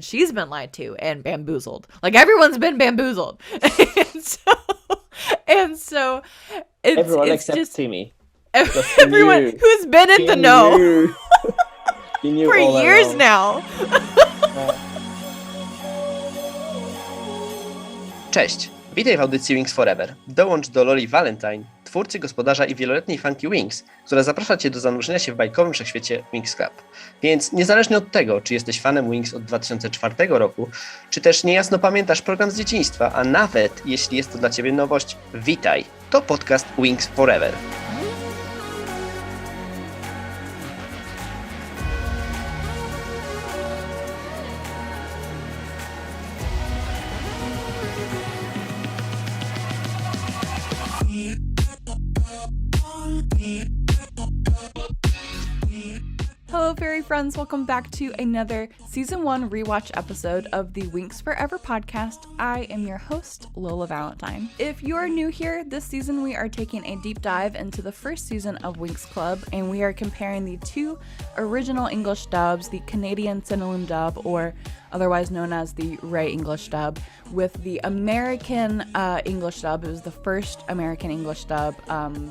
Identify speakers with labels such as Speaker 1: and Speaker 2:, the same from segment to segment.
Speaker 1: she's been lied to and bamboozled. Like, everyone's been bamboozled. and so
Speaker 2: everyone
Speaker 1: it's
Speaker 2: except
Speaker 1: just
Speaker 2: Timmy.
Speaker 1: everyone who's been in the know for years now.
Speaker 3: Cześć, witaj w audycji Winx Forever. Dołącz do Loli Valentine, twórcy, gospodarza i wieloletniej fanki Winx, która zaprasza Cię do zanurzenia się w bajkowym wszechświecie Winx Club. Więc niezależnie od tego, czy jesteś fanem Winx od 2004 roku, czy też niejasno pamiętasz program z dzieciństwa, a nawet jeśli jest to dla Ciebie nowość, witaj! To podcast Winx Forever.
Speaker 1: Hello, fairy friends. Welcome back to another Season 1 Rewatch episode of the Winx Forever Podcast. I am your host, Lola Valentine. If you're new here, this season we are taking a deep dive into the first season of Winx Club, and we are comparing the two original English dubs, the Canadian Synopsis dub, or otherwise known as the Ray English dub, with the American English dub. It was the first American English dub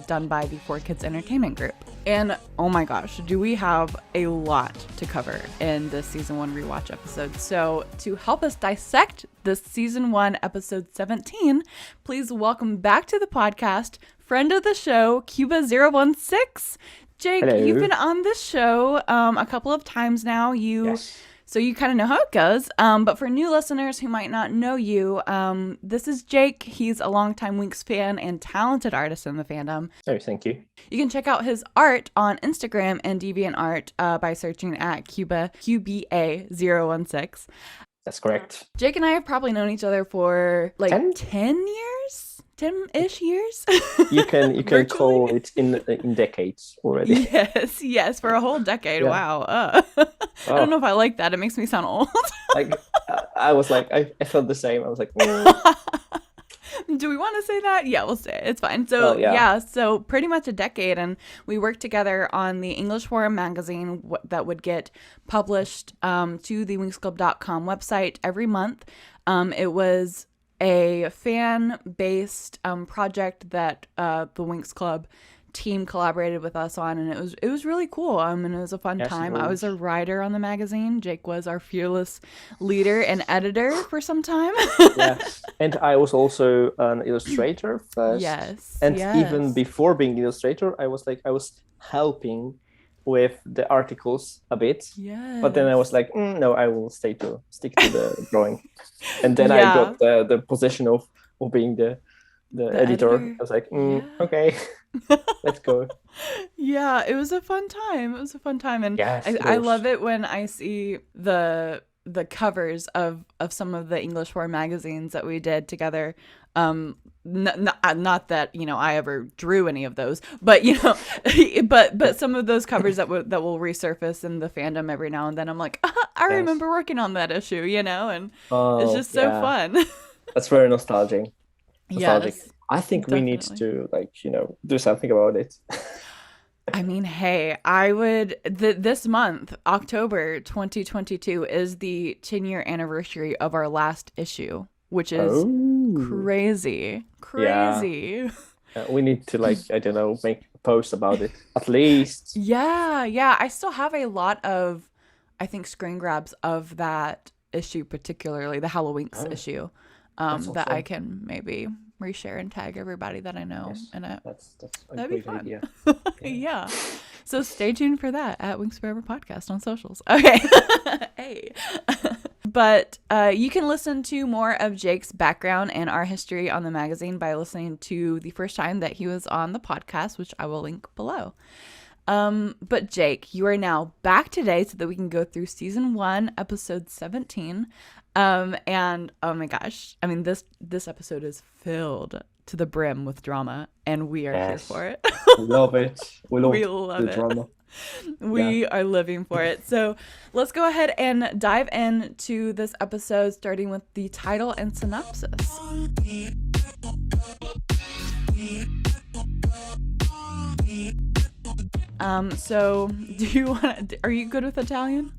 Speaker 1: done by the 4Kids Entertainment Group. And oh my gosh, do we have a lot to cover in this Season 1 Rewatch episode. So to help us dissect this Season 1 Episode 17, please welcome back to the podcast, friend of the show, QBA016. Jake,
Speaker 2: Hello.
Speaker 1: You've been on this show a couple of times now.
Speaker 2: Yes.
Speaker 1: So you kind of know how it goes. But for new listeners who might not know you, this is Jake. He's a longtime Winx fan and talented artist in the fandom.
Speaker 2: Oh, thank you.
Speaker 1: You can check out his art on Instagram and DeviantArt by searching at QBA016.
Speaker 2: That's correct.
Speaker 1: Jake and I have probably known each other for like 10 years? 10-ish years?
Speaker 2: You can call it in decades already.
Speaker 1: Yes, for a whole decade.
Speaker 2: Yeah.
Speaker 1: Wow. I don't know if I like that. It makes me sound old.
Speaker 2: Like, I was like, I felt the same. I was like,
Speaker 1: Do we want to say that? Yeah, we'll say it. It's fine. So, so pretty much a decade. And we worked together on the English Forum magazine that would get published to the WinxClub.com website every month. It was a fan-based project that the Winx Club team collaborated with us on, and it was really cool. And it was a fun time. I was a writer on the magazine. Jake was our fearless leader and editor for some time.
Speaker 2: Yes, and I was also an illustrator first.
Speaker 1: Yes,
Speaker 2: and even before being illustrator, I was helping with the articles a bit.
Speaker 1: Yes.
Speaker 2: But then I was like, no, I will stick to the drawing. And then I got the position of being the editor. I was like, okay, let's go.
Speaker 1: Yeah, it was a fun time. And
Speaker 2: yes,
Speaker 1: I love it when I see the covers of some of the English Forum magazines that we did together. Not that I ever drew any of those, but but some of those covers that will resurface in the fandom every now and then. I'm like, I remember working on that issue, and it's just so fun.
Speaker 2: That's very nostalgic.
Speaker 1: Yes,
Speaker 2: I think
Speaker 1: definitely.
Speaker 2: We need to do something about it.
Speaker 1: I mean, hey, I would. This month, October 2022, is the 10-year anniversary of our last issue, which is crazy.
Speaker 2: Yeah. We need to make a post about it at least.
Speaker 1: Yeah. I still have a lot of, I think, screen grabs of that issue, particularly the Halloween issue, that I can maybe reshare and tag everybody that I know.
Speaker 2: Yes,
Speaker 1: and
Speaker 2: that's a
Speaker 1: that'd
Speaker 2: great
Speaker 1: be fun.
Speaker 2: idea.
Speaker 1: Yeah. So stay tuned for that at WinxForeverPodcast on socials. Okay. Hey. But you can listen to more of Jake's background and our history on the magazine by listening to the first time that he was on the podcast, which I will link below. But Jake, you are now back today so that we can go through Season 1, Episode 17. And oh my gosh, I mean, this episode is filled to the brim with drama, and we are here for it.
Speaker 2: We love it. We love the drama.
Speaker 1: We are living for it. So let's go ahead and dive into this episode, starting with the title and synopsis. So are you good with Italian?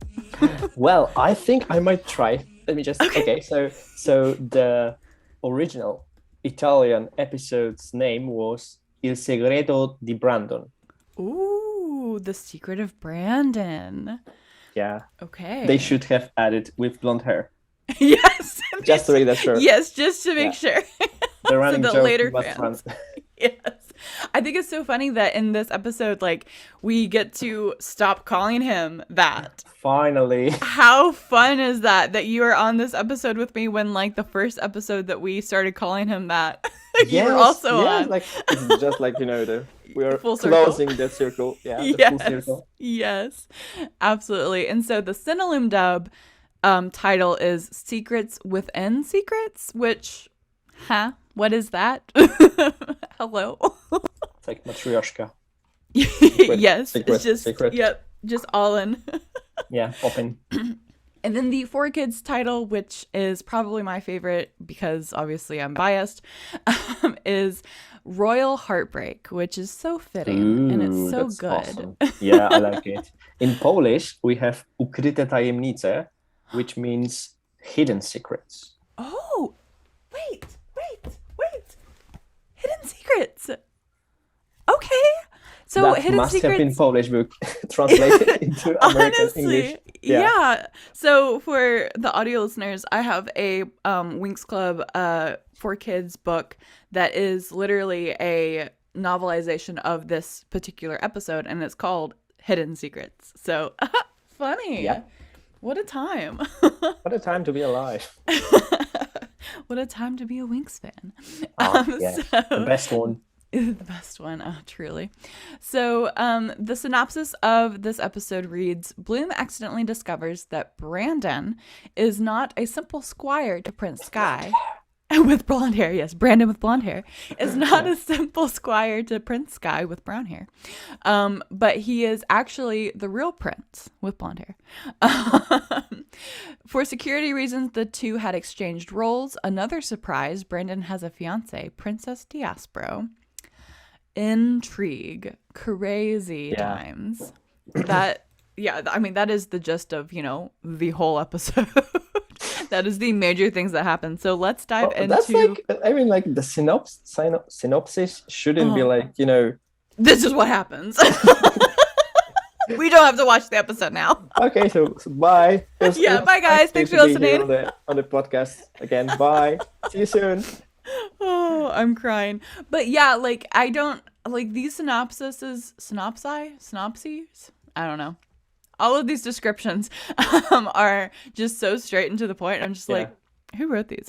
Speaker 2: Well, I think I might try. Let me just. Okay, so the original Italian episode's name was Il segreto di Brandon.
Speaker 1: Ooh, the secret of Brandon.
Speaker 2: Yeah.
Speaker 1: Okay.
Speaker 2: They should have added with blonde hair.
Speaker 1: Yes.
Speaker 2: Just to make that sure.
Speaker 1: Yes, just to make sure.
Speaker 2: The running
Speaker 1: so the
Speaker 2: joke
Speaker 1: later
Speaker 2: must
Speaker 1: fans.
Speaker 2: run.
Speaker 1: Yes. I think it's so funny that in this episode, like, we get to stop calling him that.
Speaker 2: Finally.
Speaker 1: How fun is that you are on this episode with me when, like, the first episode that we started calling him that, you were also on.
Speaker 2: Like, it's just like, we are closing the circle. Yeah,
Speaker 1: yes.
Speaker 2: Full circle.
Speaker 1: Yes, absolutely. And so the Synopsis dub title is Secrets Within Secrets, which, what is that? Hello?
Speaker 2: It's like Matryoshka.
Speaker 1: Yes,
Speaker 2: secret,
Speaker 1: it's just,
Speaker 2: secret.
Speaker 1: Yep, just all in.
Speaker 2: Yeah, popping.
Speaker 1: And then the 4Kids title, which is probably my favorite because obviously I'm biased, is Royal Heartbreak, which is so fitting. And it's so
Speaker 2: that's
Speaker 1: good.
Speaker 2: Awesome. Yeah, I like it. In Polish, we have Ukryte tajemnice, which means hidden secrets.
Speaker 1: Oh, wait. Hidden secrets. Okay. So
Speaker 2: that
Speaker 1: hidden
Speaker 2: must
Speaker 1: secrets
Speaker 2: have been Polish book translated into American
Speaker 1: honestly,
Speaker 2: English.
Speaker 1: Yeah. So for the audio listeners, I have a Winx Club 4Kids book that is literally a novelization of this particular episode, and it's called Hidden Secrets. So funny.
Speaker 2: Yeah.
Speaker 1: What a time.
Speaker 2: What a time to be alive.
Speaker 1: What a time to be a Winx fan.
Speaker 2: The best one.
Speaker 1: The best one, truly. So the synopsis of this episode reads, Bloom accidentally discovers that Brandon is not a simple squire to Prince Sky. With blonde hair, yes. Brandon with blonde hair is not a simple squire to Prince Sky with brown hair. But he is actually the real prince with blonde hair. For security reasons, the two had exchanged roles. Another surprise, Brandon has a fiance, Princess Diaspro. Intrigue. Crazy times. That is the gist of, the whole episode. That is the major things that happen. So let's dive into...
Speaker 2: That's the synopsis shouldn't be like,
Speaker 1: This is what happens. We don't have to watch the episode now.
Speaker 2: Okay, so bye.
Speaker 1: Bye guys. Thanks for listening.
Speaker 2: On the podcast again. Bye. See you soon.
Speaker 1: Oh, I'm crying. But yeah, I don't... these synopses... Synopses? I don't know. All of these descriptions are just so straight and to the point. I'm just who wrote these?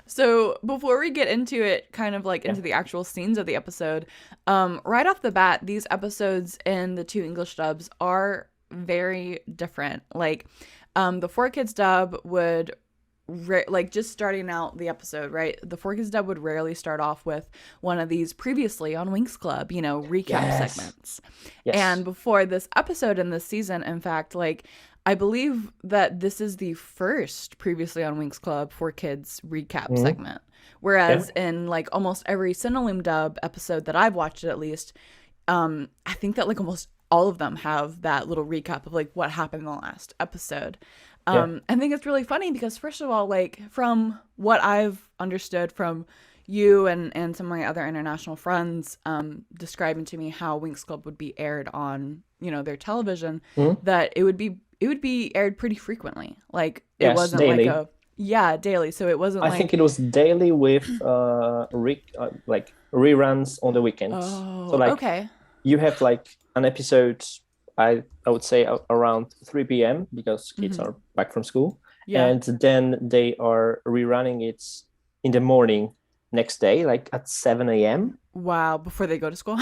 Speaker 1: So before we get into it, kind of into the actual scenes of the episode, right off the bat, these episodes in the two English dubs are very different. The 4Kids dub would... just starting out the episode, right? The 4Kids dub would rarely start off with one of these previously on Winx Club, recap segments. Yes. And before this episode in this season, in fact, I believe that this is the first previously on Winx Club 4Kids recap segment. Whereas in almost every Synopsis dub episode that I've watched, at least, I think that almost all of them have that little recap of what happened in the last episode. I think it's really funny because, first of all, from what I've understood from you and some of my other international friends describing to me how Winx Club would be aired on, their television, that it would be aired pretty frequently. It wasn't
Speaker 2: daily.
Speaker 1: Daily. So it wasn't
Speaker 2: I think it was daily with reruns on the weekends.
Speaker 1: Oh,
Speaker 2: so
Speaker 1: okay.
Speaker 2: You have an episode, I would say around 3 p.m. because kids are back from school. Yeah. And then they are rerunning it in the morning next day, at 7 a.m.
Speaker 1: Wow, before they go to school?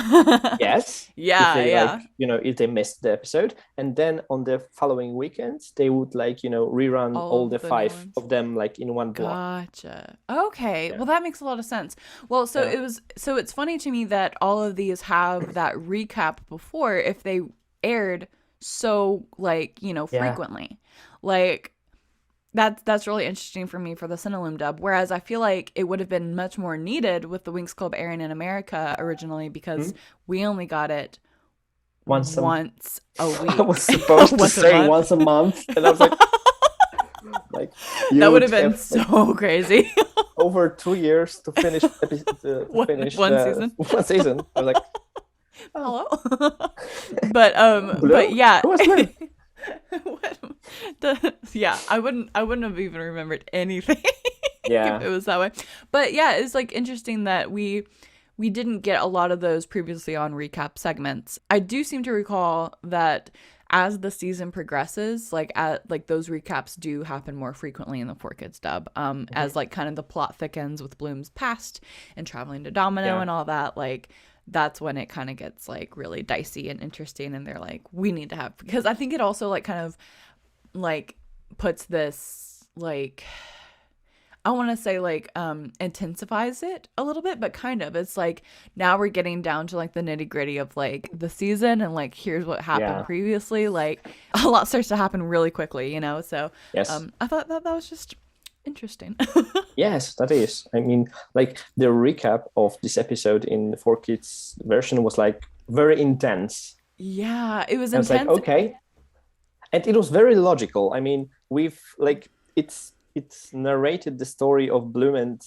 Speaker 2: Yes.
Speaker 1: Yeah,
Speaker 2: if they missed the episode. And then on the following weekends, they would rerun all the 5 of them in one block.
Speaker 1: Gotcha. Okay. Yeah. Well, that makes a lot of sense. Well, so it's funny to me that all of these have that recap before if they aired so frequently. That's really interesting for me for the Synopsis dub, whereas I feel like it would have been much more needed with the Winx Club airing in America originally because we only got it
Speaker 2: once a
Speaker 1: week.
Speaker 2: I was supposed to say once a month, and I was like,
Speaker 1: that would have been so crazy.
Speaker 2: Over 2 years to finish
Speaker 1: one season.
Speaker 2: One season. I was like,
Speaker 1: hello. But yeah.
Speaker 2: Who was Blue?
Speaker 1: I wouldn't have even remembered anything.
Speaker 2: Yeah.
Speaker 1: If it was that way. But yeah, it's like interesting that we didn't get a lot of those previously on recap segments. I do seem to recall that as the season progresses, like those recaps do happen more frequently in the 4Kids dub. As like kind of the plot thickens with Bloom's past and traveling to Domino and all that, like that's when it kind of gets like really dicey and interesting, and they're like, we need to have, because I think it also like kind of like puts this like, I want to say like intensifies it a little bit, but kind of, it's like now we're getting down to like the nitty gritty of like the season, and like here's what happened previously. Like a lot starts to happen really quickly, you know. So
Speaker 2: yes.
Speaker 1: I thought that was just interesting.
Speaker 2: Yes, that is. I mean, like the recap of this episode in the 4Kids version was like very intense.
Speaker 1: Yeah, it was
Speaker 2: intense.
Speaker 1: I was
Speaker 2: like, okay, and it was very logical. I mean, we've like it's narrated the story of Bloom and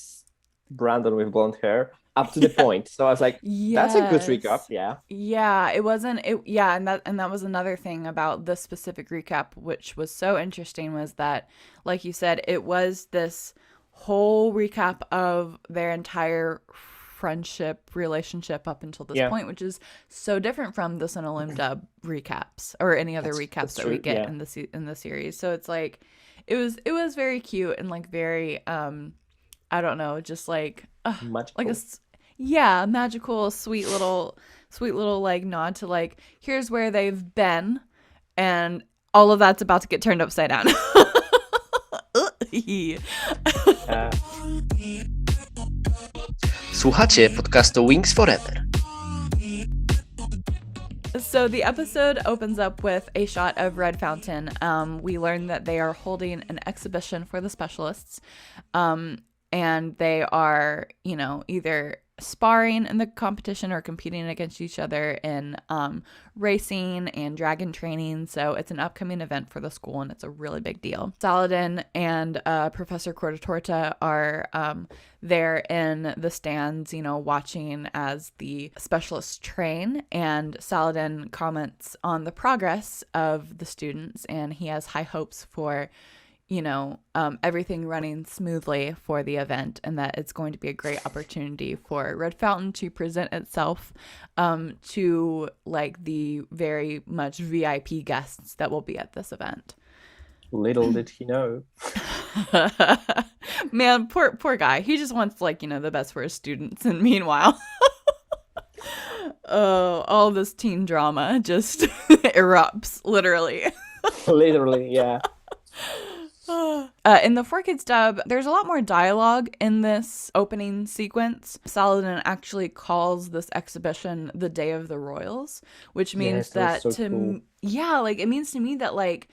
Speaker 2: Brandon with blonde hair up to the point. So I was like, that's a good recap.
Speaker 1: Yeah, it wasn't. And that was another thing about this specific recap, which was so interesting, was that, like you said, it was this whole recap of their entire friendship relationship up until this point, which is so different from the Synopsis dub recaps or any other recaps that we get in the series. So it's like, it was very cute and like very I don't know, just like
Speaker 2: magical.
Speaker 1: Like magical, sweet little like nod to like, here's where they've been, and all of that's about to get turned upside down.
Speaker 3: Słuchacie podcastu Winx Forever.
Speaker 1: So the episode opens up with a shot of Red Fountain. We learn that they are holding an exhibition for the specialists, and they are, you know, either sparring in the competition or competing against each other in racing and dragon training. So it's an upcoming event for the school, and it's a really big deal. Saladin and Professor Cortatorta are there in the stands, you know, watching as the specialists train, and Saladin comments on the progress of the students, and he has high hopes for, you know, everything running smoothly for the event, and that it's going to be a great opportunity for Red Fountain to present itself to like the very much VIP guests that will be at this event.
Speaker 2: Little did he know.
Speaker 1: Man, poor guy. He just wants, like, you know, the best for his students, and meanwhile all this teen drama just erupts, literally.
Speaker 2: Literally, yeah.
Speaker 1: In the 4Kids dub, there's a lot more dialogue in this opening sequence. Saladin actually calls this exhibition the Day of the Royals, which means that
Speaker 2: so cool.
Speaker 1: It means to me that like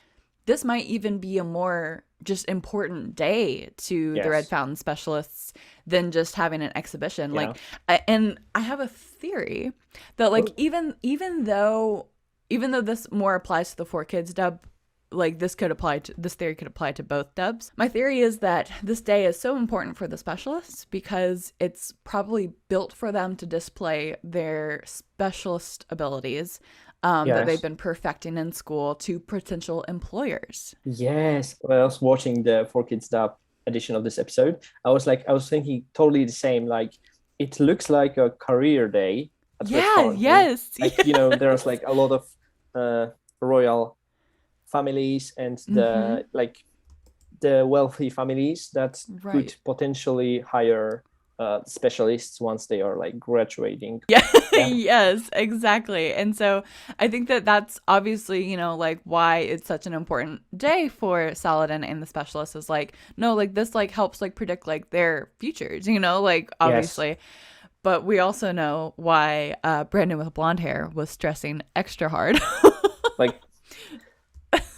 Speaker 1: this might even be a more just important day to the Red Fountain specialists than just having an exhibition. Like, and I have a theory that like even though this more applies to the 4Kids dub, like this theory could apply to both dubs. My theory is that this day is so important for the specialists because it's probably built for them to display their specialist abilities that they've been perfecting in school to potential employers.
Speaker 2: Yes. When I was watching the 4Kids dub edition of this episode, I was thinking totally the same. Like, it looks like a career day.
Speaker 1: Like,
Speaker 2: you know, there's like a lot of royal families and the wealthy families that could potentially hire specialists once they are like graduating.
Speaker 1: Yes, exactly. And so I think that that's obviously, you know, like why it's such an important day for Saladin and the specialists is like, no, like this like helps like predict like their futures, you know, like obviously. Yes. But we also know why Brandon with blonde hair was stressing extra hard.
Speaker 2: Like,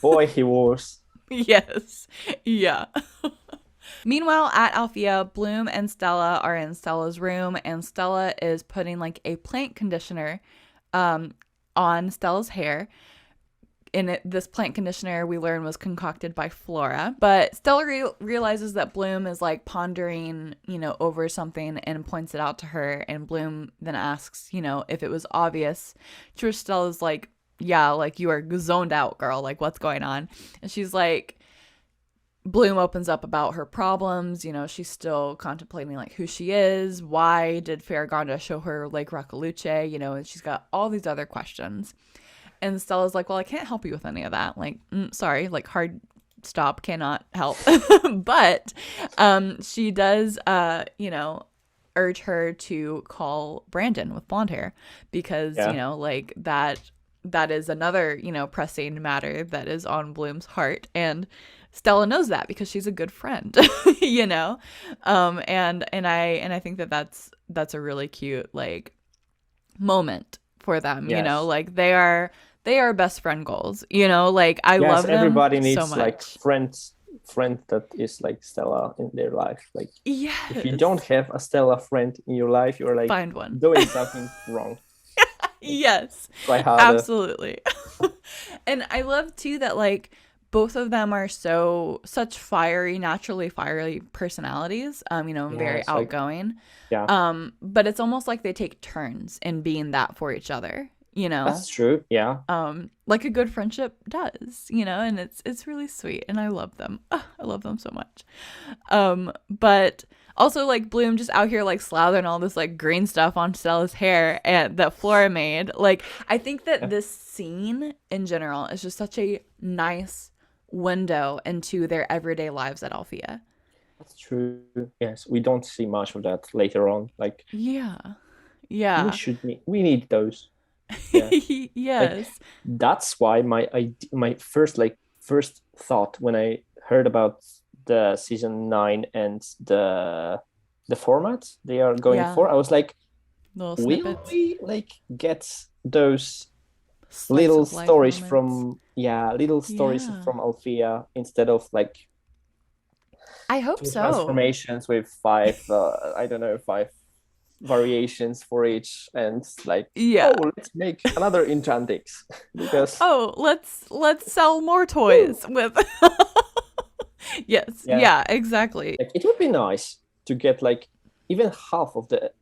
Speaker 2: boy, he was.
Speaker 1: Yes. Yeah. Meanwhile, at Althea, Bloom and Stella are in Stella's room, and Stella is putting like a plant conditioner on Stella's hair. And this plant conditioner we learned was concocted by Flora. But Stella realizes that Bloom is like pondering, over something and points it out to her. And Bloom then asks, if it was obvious. To which Stella's like, yeah, like you are zoned out, girl. Like what's going on? And she's like, Bloom opens up about her problems. She's still contemplating like who she is. Why did Faragonda show her Lake Rakaluche? And she's got all these other questions. And Stella's like, well, I can't help you with any of that. Like, sorry, like hard stop, cannot help. But she does, urge her to call Brandon with blonde hair because, like that is another, pressing matter that is on Bloom's heart. And Stella knows that because she's a good friend, and I think that's a really cute like moment for them, like they are best friend goals, like I love them.
Speaker 2: Everybody needs
Speaker 1: so much.
Speaker 2: Like friend that is like Stella in their life. Like if you don't have a Stella friend in your life, you're like
Speaker 1: find one
Speaker 2: doing something wrong.
Speaker 1: Yes, absolutely. And I love too that like both of them are such naturally fiery personalities, very outgoing. But it's almost like they take turns in being that for each other,
Speaker 2: That's true, yeah.
Speaker 1: Like a good friendship does, and it's really sweet, and I love them. I love them so much. But also like Bloom just out here like slathering all this like green stuff on Stella's hair and that Flora made. Like I think that this scene in general is just such a nice window into their everyday lives at Althea.
Speaker 2: That's true. Yes, we don't see much of that later on. Like
Speaker 1: yeah,
Speaker 2: we need those. Yeah.
Speaker 1: Yes,
Speaker 2: like, that's why my first thought when I heard about the season 9 and the format they are going for, I was like, will we like get those little stories from from Althea instead of like
Speaker 1: I hope so
Speaker 2: transformations with 5 variations for each, and like let's make another Enchantix because
Speaker 1: let's sell more toys with exactly.
Speaker 2: Like, it would be nice to get like even half of the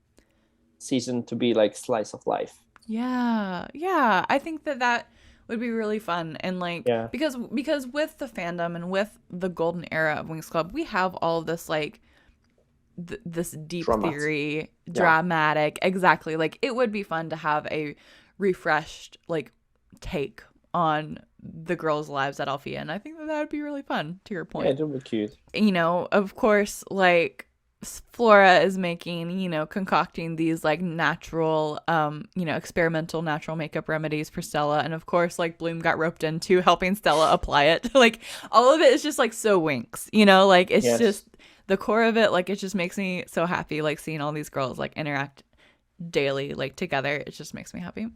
Speaker 2: season to be like slice of life.
Speaker 1: Yeah, I think that would be really fun. And like because with the fandom and with the golden era of Winx Club, we have all of this like this deep theory, dramatic, exactly. Like it would be fun to have a refreshed like take on the girls' lives at Althea, and I think that would be really fun, to your point.
Speaker 2: Yeah, it would be cute.
Speaker 1: Of course, like Flora is making, concocting these like natural, experimental natural makeup remedies for Stella. And of course, like Bloom got roped into helping Stella apply it. Like all of it is just like so Winx, like it's just the core of it. Like it just makes me so happy, like seeing all these girls like interact daily, like together. It just makes me happy.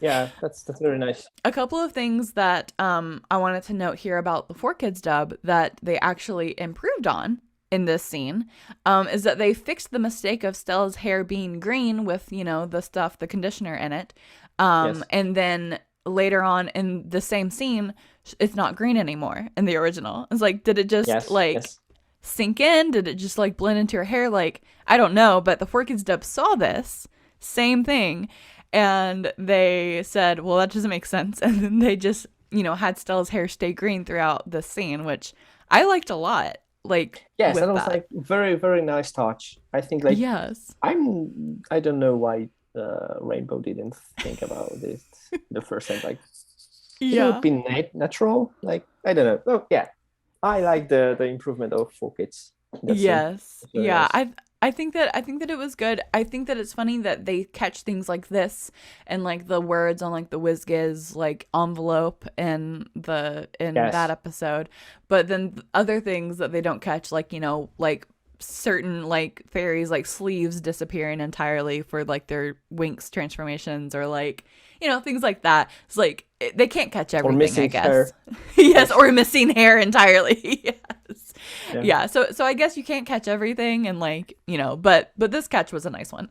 Speaker 2: Yeah, that's very nice.
Speaker 1: A couple of things that I wanted to note here about the 4Kids dub that they actually improved on in this scene is that they fixed the mistake of Stella's hair being green with, the conditioner in it. And then later on in the same scene, it's not green anymore in the original. It's like, did it just sink in? Did it just like blend into her hair? Like, I don't know, but the 4Kids dub saw this same thing and they said, well, that doesn't make sense. And then they just, had Stella's hair stay green throughout the scene, which I liked a lot. Like,
Speaker 2: yes, that was like very, very nice touch. I think like I don't know why Rainbow didn't think about this the first time. Like it would be natural. Like I don't know. Oh yeah, I like the improvement of 4Kids.
Speaker 1: Yes,
Speaker 2: nice.
Speaker 1: I think that it was good. I think that it's funny that they catch things like this and like the words on like the WizGiz like envelope in that episode, but then other things that they don't catch, like like certain like fairies like sleeves disappearing entirely for like their Winx transformations or like things like that. It's like they can't catch everything,
Speaker 2: or missing
Speaker 1: I guess.
Speaker 2: Hair.
Speaker 1: Yes, or missing hair entirely. Yes. Yeah. So I guess you can't catch everything, and like but this catch was a nice one.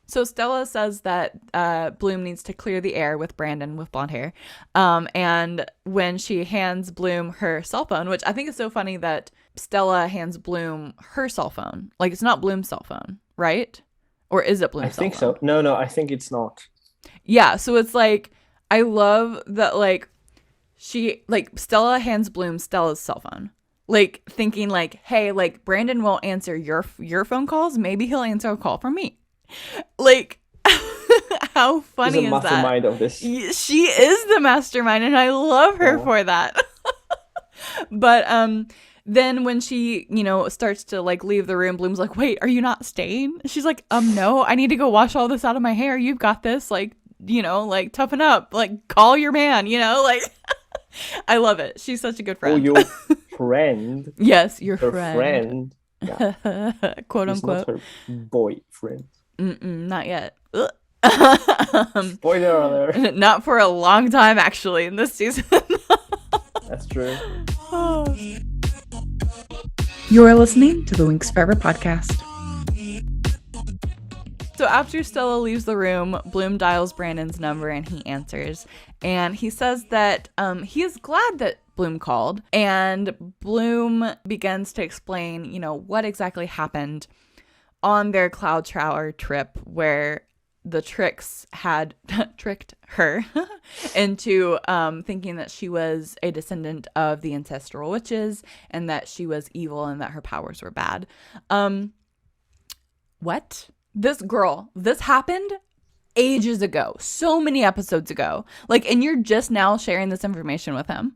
Speaker 1: So Stella says that Bloom needs to clear the air with Brandon with blonde hair. And when she hands Bloom her cell phone, which I think is so funny that Stella hands Bloom her cell phone. Like, it's not Bloom's cell phone, right? Or is it Bloom's cell phone?
Speaker 2: I think so. No, I think it's not.
Speaker 1: Yeah, so it's like, I love that, like, Stella hands Bloom Stella's cell phone. Like, thinking like, hey, like, Brandon won't answer your phone calls. Maybe he'll answer a call from me. Like, how funny is that? She's the
Speaker 2: mastermind of this.
Speaker 1: She is the mastermind, and I love her for that. But then when she, starts to like leave the room, Bloom's like, wait, are you not staying? She's like, no, I need to go wash all this out of my hair. You've got this. Like, like, toughen up. Like, call your man, like. I love it. She's such a good friend.
Speaker 2: Oh, your friend.
Speaker 1: Yes, your
Speaker 2: her
Speaker 1: friend.
Speaker 2: Yeah.
Speaker 1: Quote
Speaker 2: He's
Speaker 1: unquote.
Speaker 2: Not her boyfriend.
Speaker 1: Not yet.
Speaker 2: Spoiler alert.
Speaker 1: Not for a long time, actually, in this season.
Speaker 2: That's true.
Speaker 1: You're listening to the Winx Forever podcast. So after Stella leaves the room, Bloom dials Brandon's number and he answers. And he says that he is glad that Bloom called. And Bloom begins to explain, what exactly happened on their Cloud Tower trip, where the Tricks had tricked her into thinking that she was a descendant of the ancestral witches and that she was evil and that her powers were bad. What? This happened ages ago, so many episodes ago. Like, and you're just now sharing this information with him.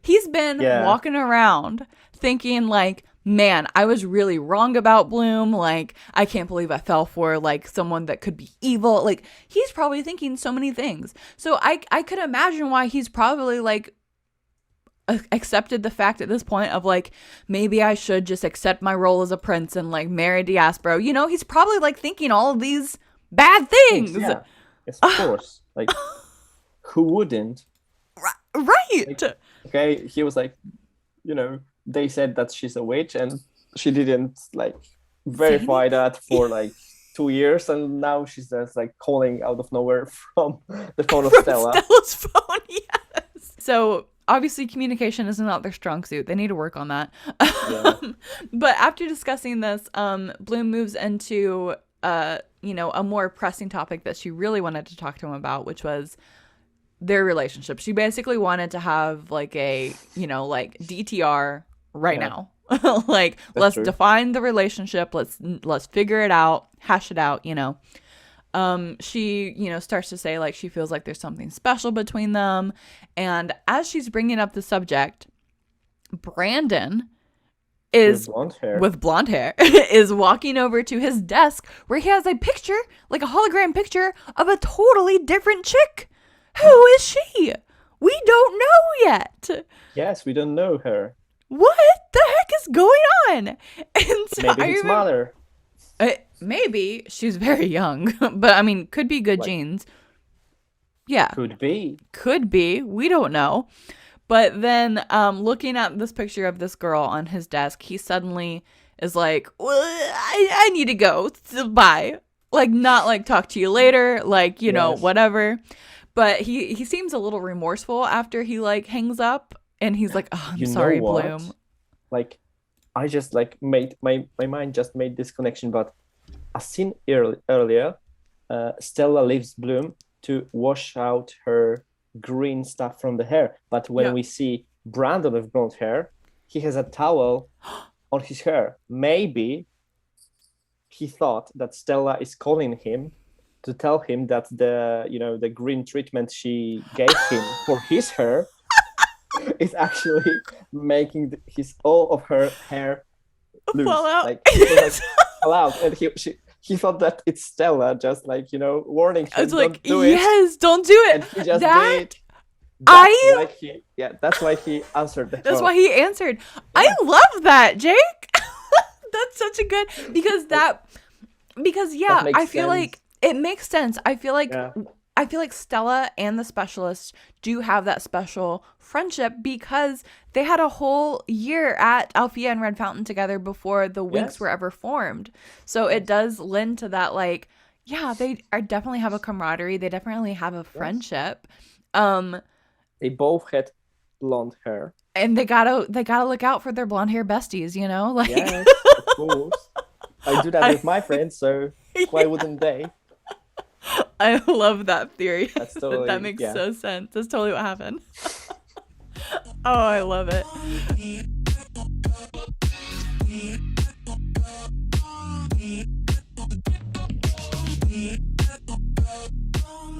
Speaker 1: He's been walking around thinking like, man, I was really wrong about Bloom. Like, I can't believe I fell for like someone that could be evil. Like, he's probably thinking so many things. So I could imagine why he's probably like accepted the fact at this point of like, maybe I should just accept my role as a prince and like marry Diaspro. He's probably like thinking all of these bad things.
Speaker 2: Yeah, yes, of course. Like, who wouldn't?
Speaker 1: Right.
Speaker 2: Like, okay, he was like, they said that she's a witch and she didn't like verify that for like 2 years, and now she's just like calling out of nowhere from the phone of Stella.
Speaker 1: Stella's phone, yes. So obviously communication is not their strong suit. They need to work on that. Yeah. But after discussing this, Bloom moves into a more pressing topic that she really wanted to talk to him about, which was their relationship. She basically wanted to have like a, like DTR right now. Like, that's let's true. Define the relationship. Let's figure it out, hash it out, She, starts to say like she feels like there's something special between them. And as she's bringing up the subject, Brandon is with blonde hair is walking over to his desk where he has a picture, like a hologram picture of a totally different chick. Who is she? We don't know yet.
Speaker 2: Yes, we don't know her.
Speaker 1: What the heck is going on? And so
Speaker 2: maybe his mother.
Speaker 1: Maybe she's very young, but I mean, could be good genes. Yeah.
Speaker 2: Could be.
Speaker 1: We don't know. But then looking at this picture of this girl on his desk, he suddenly is like, well, I need to go. Bye. Like, not like talk to you later. Like, whatever. But he seems a little remorseful after he like hangs up. And he's like, oh, I'm sorry, Bloom.
Speaker 2: Like, I just like made my mind just made this connection. But as seen earlier, Stella leaves Bloom to wash out her green stuff from the hair. But when we see Brandon with blonde hair, he has a towel on his hair. Maybe he thought that Stella is calling him to tell him that the green treatment she gave him for his hair is actually making all of her hair loose.
Speaker 1: Fall out.
Speaker 2: Like, fall out. And he thought that it's Stella just like, warning him.
Speaker 1: I was like,
Speaker 2: don't do it.
Speaker 1: Yes, don't do it.
Speaker 2: And he just did. That's why he answered the phone.
Speaker 1: That's why he answered. Yeah. I love that, Jake. That's such a good, because I feel like it makes sense. I feel like Stella and the Specialist do have that special friendship because they had a whole year at Althea and Red Fountain together before the Winx were ever formed. So it does lend to that, like, Yeah, they definitely have a camaraderie. They definitely have a friendship.
Speaker 2: They both had blonde hair.
Speaker 1: And they gotta look out for their blonde hair besties, you know? Like,
Speaker 2: yes, of course. I do that with my friends, so why wouldn't they?
Speaker 1: I love that theory.
Speaker 2: That's totally,
Speaker 1: that makes so sense. That's totally what happened. Oh, I love it.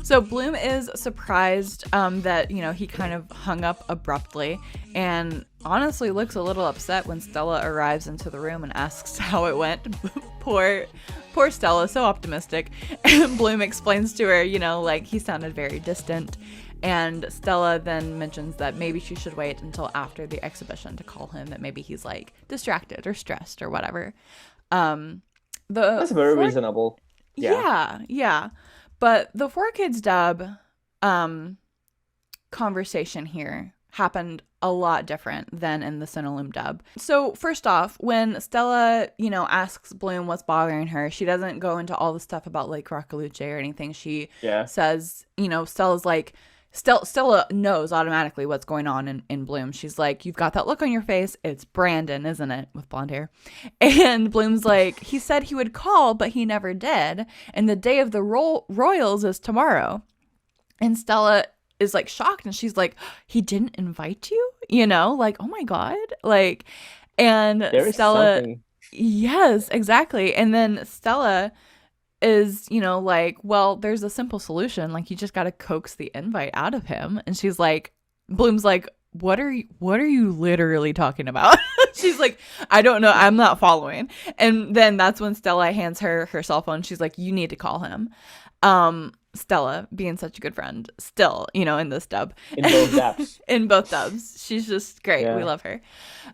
Speaker 1: So Bloom is surprised that, you know, he kind of hung up abruptly, and honestly looks a little upset when Stella arrives into the room and asks how it went. Poor Stella, so optimistic. And Bloom explains to her, you know, like, he sounded very distant. And Stella then mentions that maybe she should wait until after the exhibition to call him, that maybe he's like distracted or stressed or whatever.
Speaker 2: That's very reasonable.
Speaker 1: Yeah. But the 4Kids dub conversation here happened a lot different than in the Synopsis dub. So first off, when Stella, you know, asks Bloom what's bothering her, she doesn't go into all the stuff about Lake Rockluce or anything. She says, you know, Stella's like, Stella knows automatically what's going on in Bloom. She's like, you've got that look on your face. It's Brandon, isn't it? With blonde hair. And Bloom's like, he said he would call, but he never did. And the day of the Royals is tomorrow. And Stella is like shocked. And she's like, he didn't invite you? You know, like, oh my God. Like, and
Speaker 2: there is
Speaker 1: Stella.
Speaker 2: Something.
Speaker 1: Yes, exactly. And then Stella is, you know, like, well, there's a simple solution. Like, you just got to coax the invite out of him. And she's like, Bloom's like, what are you literally talking about? She's like, I don't know. I'm not following. And then that's when Stella hands her cell phone. She's like, you need to call him. Stella, being such a good friend, still, you know, in this dub.
Speaker 2: In both dubs.
Speaker 1: In both dubs. She's just great.
Speaker 2: Yeah.
Speaker 1: We love her.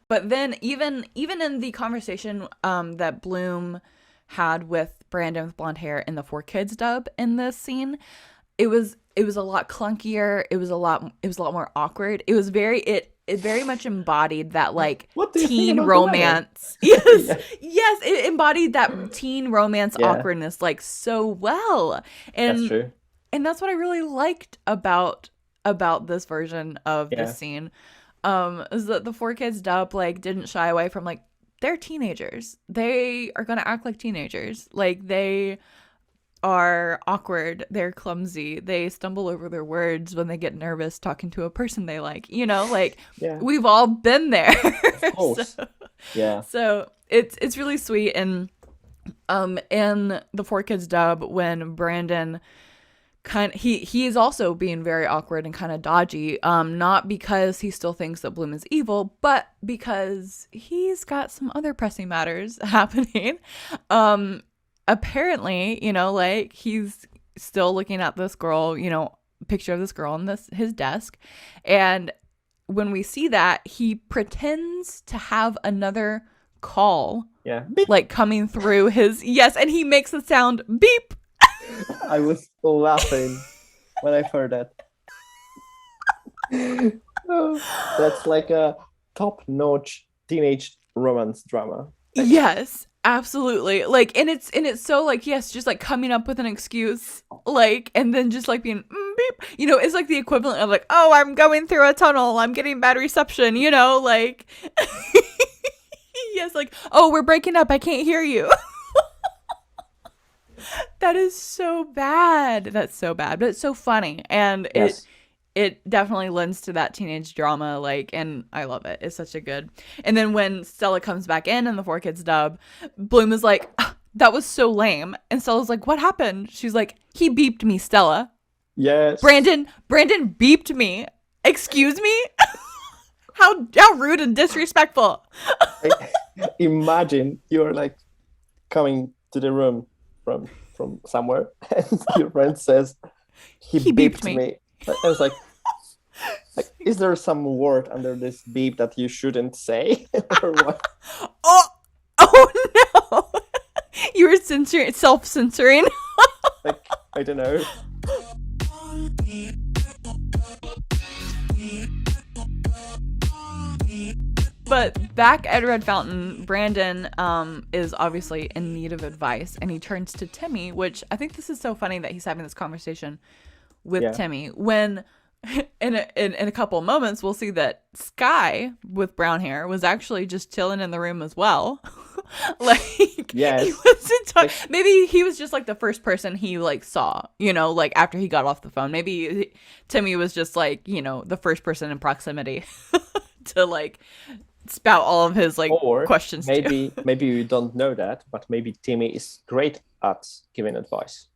Speaker 1: But then even in the conversation that Bloom had with Brandon with blonde hair in the 4Kids dub in this scene, it was a lot clunkier. It was a lot more awkward. It was it very much embodied that like teen romance. Yes, it embodied that teen romance awkwardness like so well. And
Speaker 2: that's true.
Speaker 1: And that's what I really liked about this version of this scene. Is that the 4Kids dub like didn't shy away from like, they're teenagers. They are going to act like teenagers. Like, they are awkward. They're clumsy. They stumble over their words when they get nervous talking to a person they like. You know, like, we've all been there.
Speaker 2: Of course.
Speaker 1: So it's really sweet. And in the 4Kids dub, when Brandon he is also being very awkward and kind of dodgy, not because he still thinks that Bloom is evil, but because he's got some other pressing matters happening. Apparently, you know, like, he's still looking at this girl, you know, picture of this girl on his desk, and when we see that, he pretends to have another call like coming through his and he makes the sound beep.
Speaker 2: I was laughing when I heard that. That's like a top-notch teenage romance drama.
Speaker 1: Yes, absolutely. Like, and it's so like, yes, just like coming up with an excuse, like, and then just like being beep. You know, it's like the equivalent of like, oh, I'm going through a tunnel, I'm getting bad reception. You know, like, yes, like, oh, we're breaking up, I can't hear you. That is so bad. That's so bad, but it's so funny, and it definitely lends to that teenage drama, like, and I love it. It's such a good. And then when Stella comes back in the 4Kids dub, Bloom is like, that was so lame, and Stella's like, what happened? She's like, he beeped me, Stella.
Speaker 2: Yes.
Speaker 1: Brandon beeped me. Excuse me? How rude and disrespectful.
Speaker 2: Imagine you're like coming to the room from somewhere, and your friend says he beeped me. I was like, is there some word under this beep that you shouldn't say, or what?
Speaker 1: Oh no! You were self-censoring.
Speaker 2: Like, I don't know.
Speaker 1: But back at Red Fountain, Brandon is obviously in need of advice, and he turns to Timmy, which I think this is so funny that he's having this conversation with Timmy when in a couple of moments we'll see that Sky with brown hair was actually just chilling in the room as well. Like,
Speaker 2: yes,
Speaker 1: he wasn't talking. Maybe he was just like the first person he like saw, you know, like after he got off the phone. Maybe Timmy was just like, you know, the first person in proximity to like spout all of his like questions.
Speaker 2: Maybe you don't know that, but maybe Timmy is great at giving advice.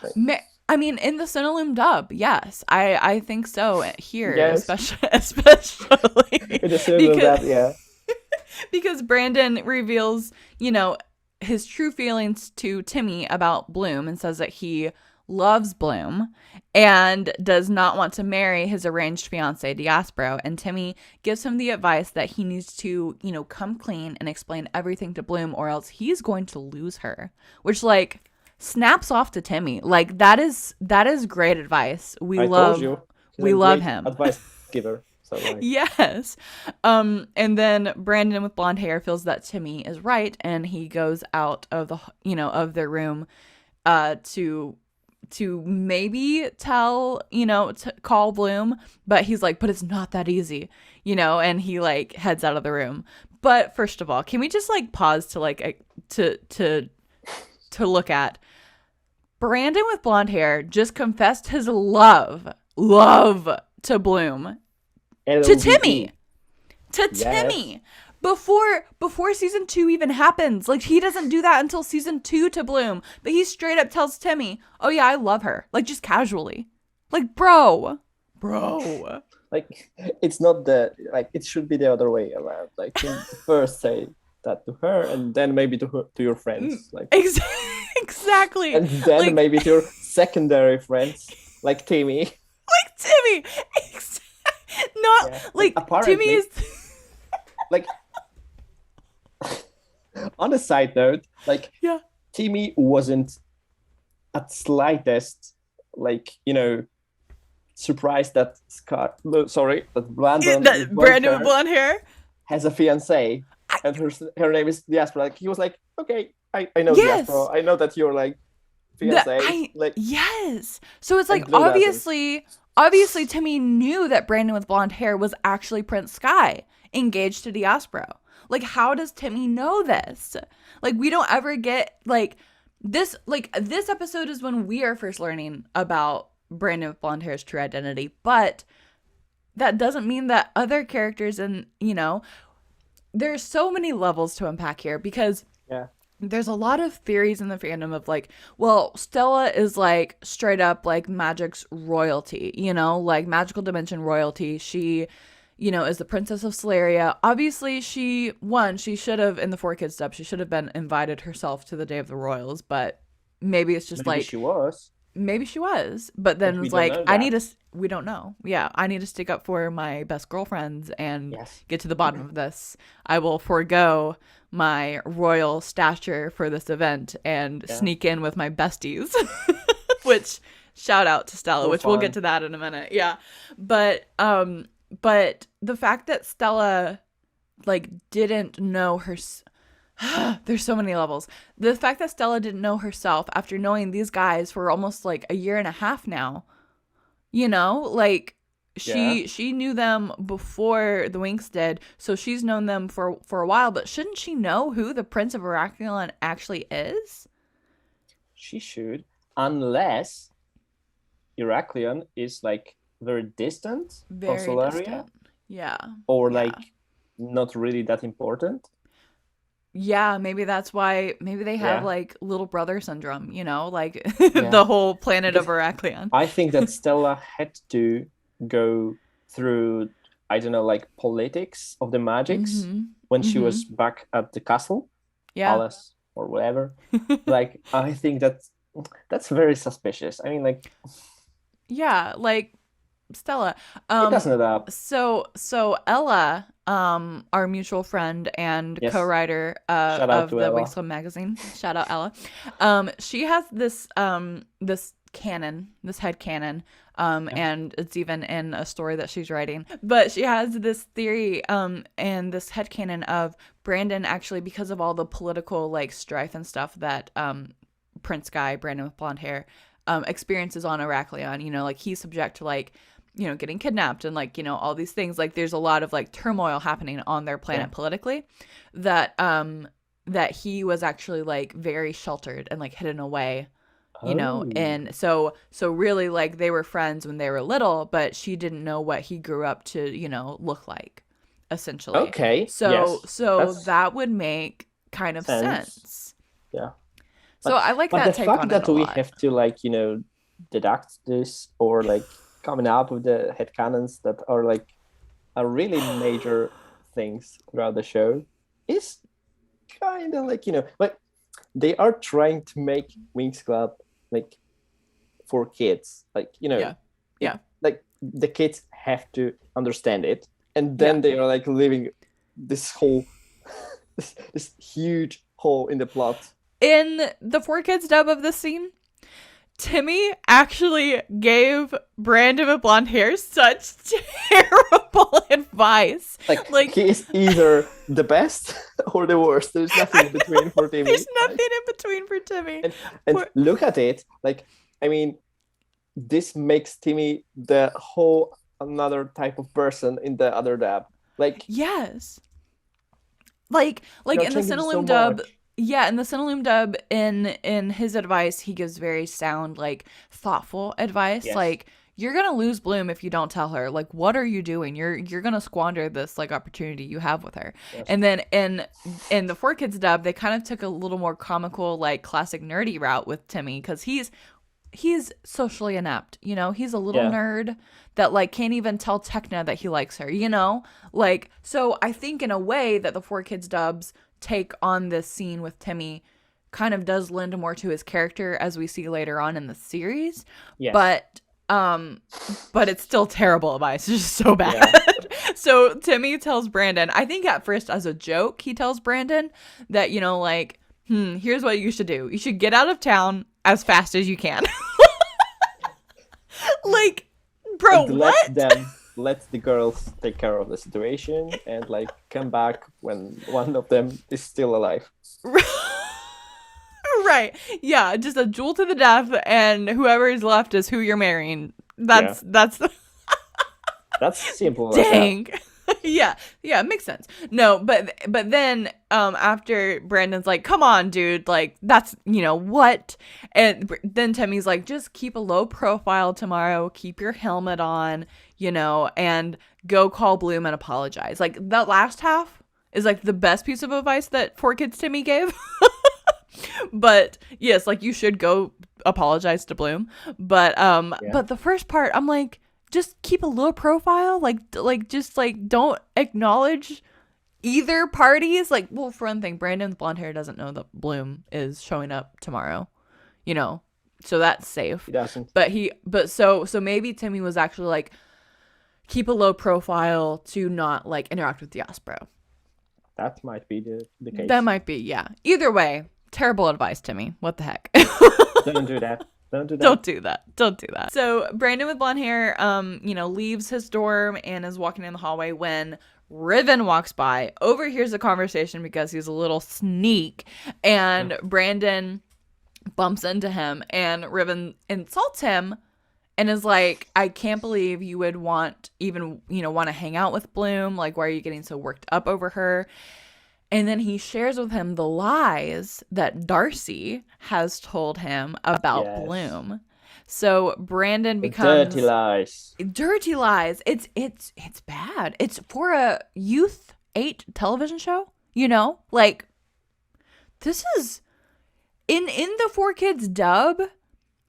Speaker 2: Right?
Speaker 1: I mean, in the Cinelume dub, yes, I think so. Here,
Speaker 2: yes.
Speaker 1: especially
Speaker 2: in the Cinelume dub, yeah.
Speaker 1: Because Brandon reveals, you know, his true feelings to Timmy about Bloom and says that he loves Bloom and does not want to marry his arranged fiance Diaspro. And Timmy gives him the advice that he needs to, you know, come clean and explain everything to Bloom, or else he's going to lose her. Which, like, snaps off to Timmy. Like, that is great advice. We love him.
Speaker 2: Advice giver. So, like.
Speaker 1: Yes. And then Brandon with blonde hair feels that Timmy is right, and he goes out of the, you know, of their room to maybe tell, you know, to call Bloom, but he's like, but it's not that easy, you know, and he like heads out of the room. But first of all, can we just like pause to like to look at Brandon with blonde hair just confessed his love to Bloom.
Speaker 2: L-O-V-E.
Speaker 1: To Timmy before season 2 even happens. Like, he doesn't do that until season 2 to Bloom, but he straight up tells Timmy, oh yeah, I love her, like, just casually. Like, bro,
Speaker 2: like, it's not it should be the other way around. Like, you first say that to her, and then maybe to your friends, like
Speaker 1: exactly,
Speaker 2: and then like, maybe to your secondary friends, like Timmy.
Speaker 1: Like Timmy. Not like Timmy is
Speaker 2: like on a side note, like Timmy wasn't at slightest like, you know, surprised that Brandon
Speaker 1: with blonde hair
Speaker 2: has a fiance and her name is Diaspora. Like, he was like, okay, I know Diaspora. I know that you're like fiance.
Speaker 1: Yes. So it's like obviously Timmy knew that Brandon with blonde hair was actually Prince Sky, engaged to Diaspro. Like, how does Timmy know this? Like, we don't ever get like this episode is when we are first learning about Brandon with blonde hair's true identity, but that doesn't mean that other characters, and you know, there's so many levels to unpack here, because there's a lot of theories in the fandom of like, well, Stella is like straight up like magic's royalty, you know, like magical dimension royalty. She, you know, is the princess of Solaria. Obviously, she should have, in the 4Kids dub, she should have been invited herself to the Day of the Royals, but maybe it's just
Speaker 2: maybe
Speaker 1: she was, but then it was like, we don't know. Yeah, I need to stick up for my best girlfriends and get to the bottom of this. I will forego my royal stature for this event and sneak in with my besties, which shout out to Stella, which we'll get to that in a minute. Yeah. But the fact that Stella like didn't know her, there's so many levels. The fact that Stella didn't know herself after knowing these guys for almost like a year and a half now, you know, like she knew them before the Winx did, so she's known them for a while, but shouldn't she know who the Prince of Heraklion actually is?
Speaker 2: She should, unless Heraklion is like very distant from Solaria.
Speaker 1: Yeah.
Speaker 2: Or like not really that important.
Speaker 1: Yeah, maybe that's why. Maybe they have like little brother syndrome, you know, like the whole planet of Heraklion.
Speaker 2: I think that Stella had to go through, I don't know, like politics of the magics when she was back at the castle, palace or whatever. Like, I think that's very suspicious. I mean, like,
Speaker 1: like Stella.
Speaker 2: It doesn't add up.
Speaker 1: So Ella, our mutual friend and co-writer of the Winx Club magazine. Shout out Ella. She has this head canon And it's even in a story that she's writing. But she has this theory and this headcanon of Brandon actually, because of all the political like strife and stuff that Prince guy, Brandon with blonde hair, experiences on Heraklion, you know, like he's subject to like, you know, getting kidnapped and like, you know, all these things. Like there's a lot of like turmoil happening on their planet politically that that he was actually like very sheltered and like hidden away, you know. And so really like they were friends when they were little, but she didn't know what he grew up to, you know, look like essentially.
Speaker 2: Okay.
Speaker 1: So that would make kind of sense.
Speaker 2: Yeah.
Speaker 1: So I like that take on it a lot.
Speaker 2: But the fact that we have to like, you know, deduct this or like coming up with the headcanons that are like a really major things throughout the show is kind of like, you know, like they are trying to make Winx Club like for kids, like, you know, like the kids have to understand it, and then they are like living this whole this huge hole in the plot.
Speaker 1: In the 4Kids dub of this scene, Timmy actually gave Brandon with blonde hair such terrible advice.
Speaker 2: Like he is either the best or the worst. There's nothing in between for Timmy.
Speaker 1: There's nothing in between for Timmy.
Speaker 2: And look at it. Like, I mean, this makes Timmy the whole another type of person in the other dub. Like,
Speaker 1: yes. Like in the Synopsis dub.
Speaker 2: Much.
Speaker 1: Yeah, in the Synopsis dub, in his advice, he gives very sound, like, thoughtful advice. Yes. Like, you're gonna lose Bloom if you don't tell her. Like, what are you doing? You're gonna squander this like opportunity you have with her. Yes. And then in the 4Kids dub, they kind of took a little more comical, like classic nerdy route with Timmy, because he's socially inept. You know, he's a little nerd that like can't even tell Tekna that he likes her. You know, like, so I think in a way that the 4Kids dubs take on this scene with Timmy kind of does lend more to his character as we see later on in the series. Yes. But it's still terrible advice. It's just so bad. Yeah. So Timmy tells Brandon, I think at first as a joke, he tells Brandon that, you know, like, here's what you should do. You should get out of town as fast as you can. Like, bro,
Speaker 2: and
Speaker 1: what?
Speaker 2: Let the girls take care of the situation and like come back when one of them is still alive.
Speaker 1: Right. Yeah, just a duel to the death, and whoever is left is who you're marrying. That's
Speaker 2: simple.
Speaker 1: Dang. Yeah, it makes sense. No, but then after Brandon's like, come on, dude, like that's, you know, what? And then Timmy's like, just keep a low profile tomorrow, keep your helmet on, you know, and go call Bloom and apologize. Like that last half is like the best piece of advice that 4Kids Timmy gave. But yes, like you should go apologize to Bloom. But but the first part, I'm like, just keep a low profile, like just like don't acknowledge either parties. Like, well, for one thing, Brandon with blonde hair doesn't know that Bloom is showing up tomorrow, you know, so that's safe.
Speaker 2: He doesn't.
Speaker 1: But so maybe Timmy was actually like, keep a low profile to not like interact with Diaspro. That
Speaker 2: might be the case.
Speaker 1: That might be, yeah. Either way, terrible advice, Timmy. What the heck?
Speaker 2: Don't do that. Don't do that.
Speaker 1: So Brandon with blonde hair, you know, leaves his dorm and is walking in the hallway when Riven walks by, overhears the conversation because he's a little sneak, and Brandon bumps into him, and Riven insults him and is like, I can't believe you would want to hang out with Bloom. Like, why are you getting so worked up over her? And then he shares with him the lies that Darcy has told him about Bloom. So Brandon becomes
Speaker 2: dirty lies.
Speaker 1: It's bad. It's for a youth 8 television show, you know? Like, this is in the 4Kids dub,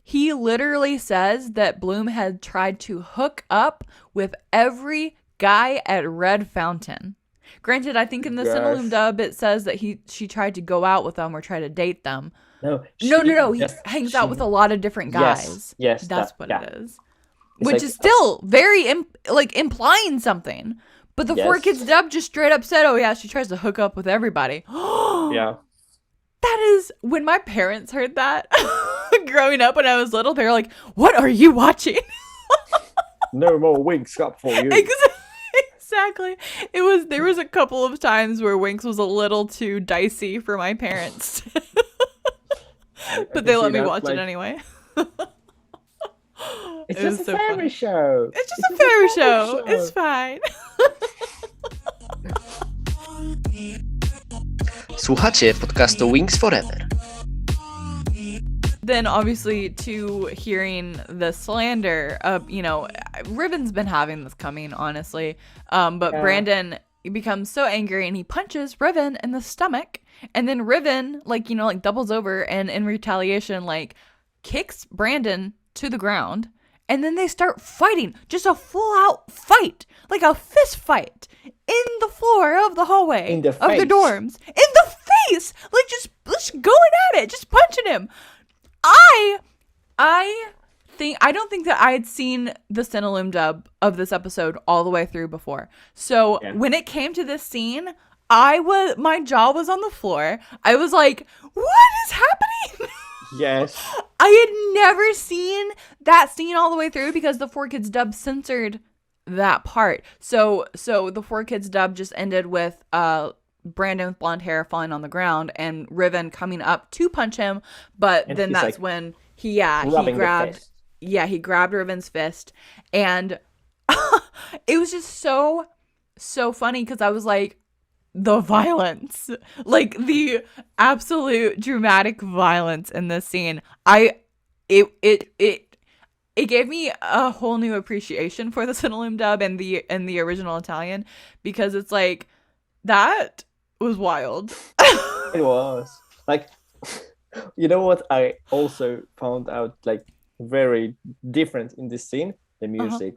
Speaker 1: he literally says that Bloom had tried to hook up with every guy at Red Fountain. Granted, I think in the Synopsis dub it says that she tried to go out with them or try to date them.
Speaker 2: No.
Speaker 1: He hangs out with a lot of different guys.
Speaker 2: Yes,
Speaker 1: that's what it is. Which like, is still very implying something. But the 4Kids dub just straight up said, "Oh yeah, she tries to hook up with everybody."
Speaker 2: Yeah.
Speaker 1: That is, when my parents heard that growing up when I was little, they were like, "What are you watching?"
Speaker 2: No more Winx Club for you.
Speaker 1: Exactly. There was a couple of times where Winx was a little too dicey for my parents. But they let me watch it anyway.
Speaker 2: It's just a fairy show.
Speaker 1: It's just a fairy show. It's fine.
Speaker 3: Słuchacie podcastu Winx Forever.
Speaker 1: Then obviously to hearing the slander of, Riven's been having this coming, honestly. But Brandon becomes so angry and he punches Riven in the stomach. And then Riven, doubles over and in retaliation, kicks Brandon to the ground. And then they start fighting. Just a full-out fight. Like a fist fight. In the floor of the hallway.
Speaker 2: Of
Speaker 1: the dorms. In the face! Just going at it. Just punching him. I don't think that I had seen the Synopsis dub of this episode all the way through before. So when it came to this scene, my jaw was on the floor. I was like, what is happening?
Speaker 2: Yes.
Speaker 1: I had never seen that scene all the way through because the 4Kids dub censored that part. So the 4Kids dub just ended with Brandon with blonde hair falling on the ground and Riven coming up to punch him, but then that's when he grabbed Riven's fist, and it was just so funny because I was like, the violence, the absolute dramatic violence in this scene, it gave me a whole new appreciation for the Synopsis dub and the original Italian, because it's like that was wild.
Speaker 2: It was you know what I also found out very different in this scene? The music.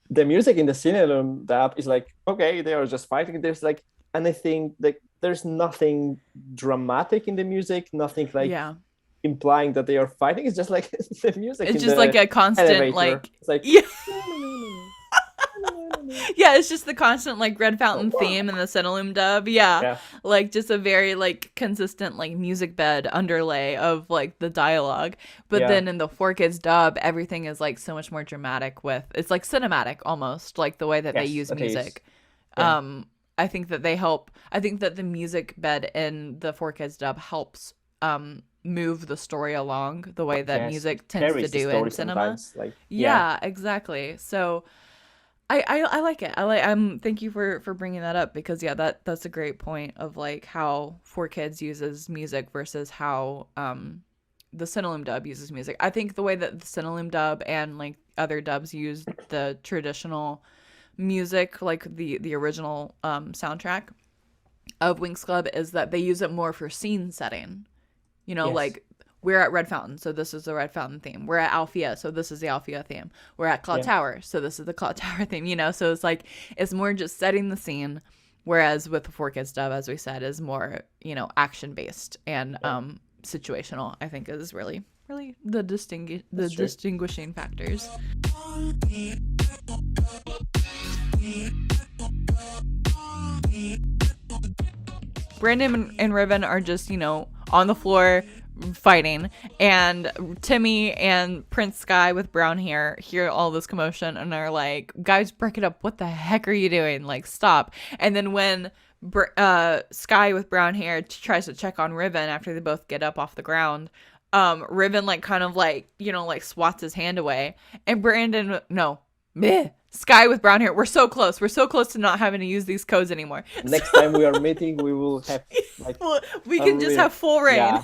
Speaker 2: The music in the Synopsis dub is okay, they are just fighting. There's anything there's nothing dramatic in the music, nothing implying that they are fighting. It's just the music.
Speaker 1: It's just a constant
Speaker 2: elevator.
Speaker 1: Yeah, it's just the constant Red Fountain theme in the Synopsis dub. Yeah. Just a very consistent music bed underlay of the dialogue. But then in the 4Kids dub, everything is so much more dramatic it's cinematic almost, the way that they use music. I think that they help. I think that the music bed in the 4Kids dub helps move the story along the way that music tends to do in cinema. Exactly. So I like it. Thank you for bringing that up, because that's a great point of how 4Kids uses music versus how the Synopsis dub uses music. I think the way that the Synopsis dub and other dubs use the traditional music, the original soundtrack of Winx Club, is that they use it more for scene setting. We're at Red Fountain, so this is the Red Fountain theme. We're at Alfea, so this is the Alfea theme. We're at Cloud Tower, so this is the Cloud Tower theme, So it's more just setting the scene, whereas with the 4Kids dub, as we said, is more, action-based and situational, I think is really, really the distinguishing factors. Brandon and Riven are just, on the floor fighting, and Timmy and Prince Sky with brown hair hear all this commotion and are like, guys, break it up. What the heck are you doing? Stop. And then when Sky with brown hair tries to check on Riven after they both get up off the ground, Riven swats his hand away, and Brandon, Sky with brown hair, we're so close to not having to use these codes anymore.
Speaker 2: Next time we are meeting, we will have
Speaker 1: we can just have full reign.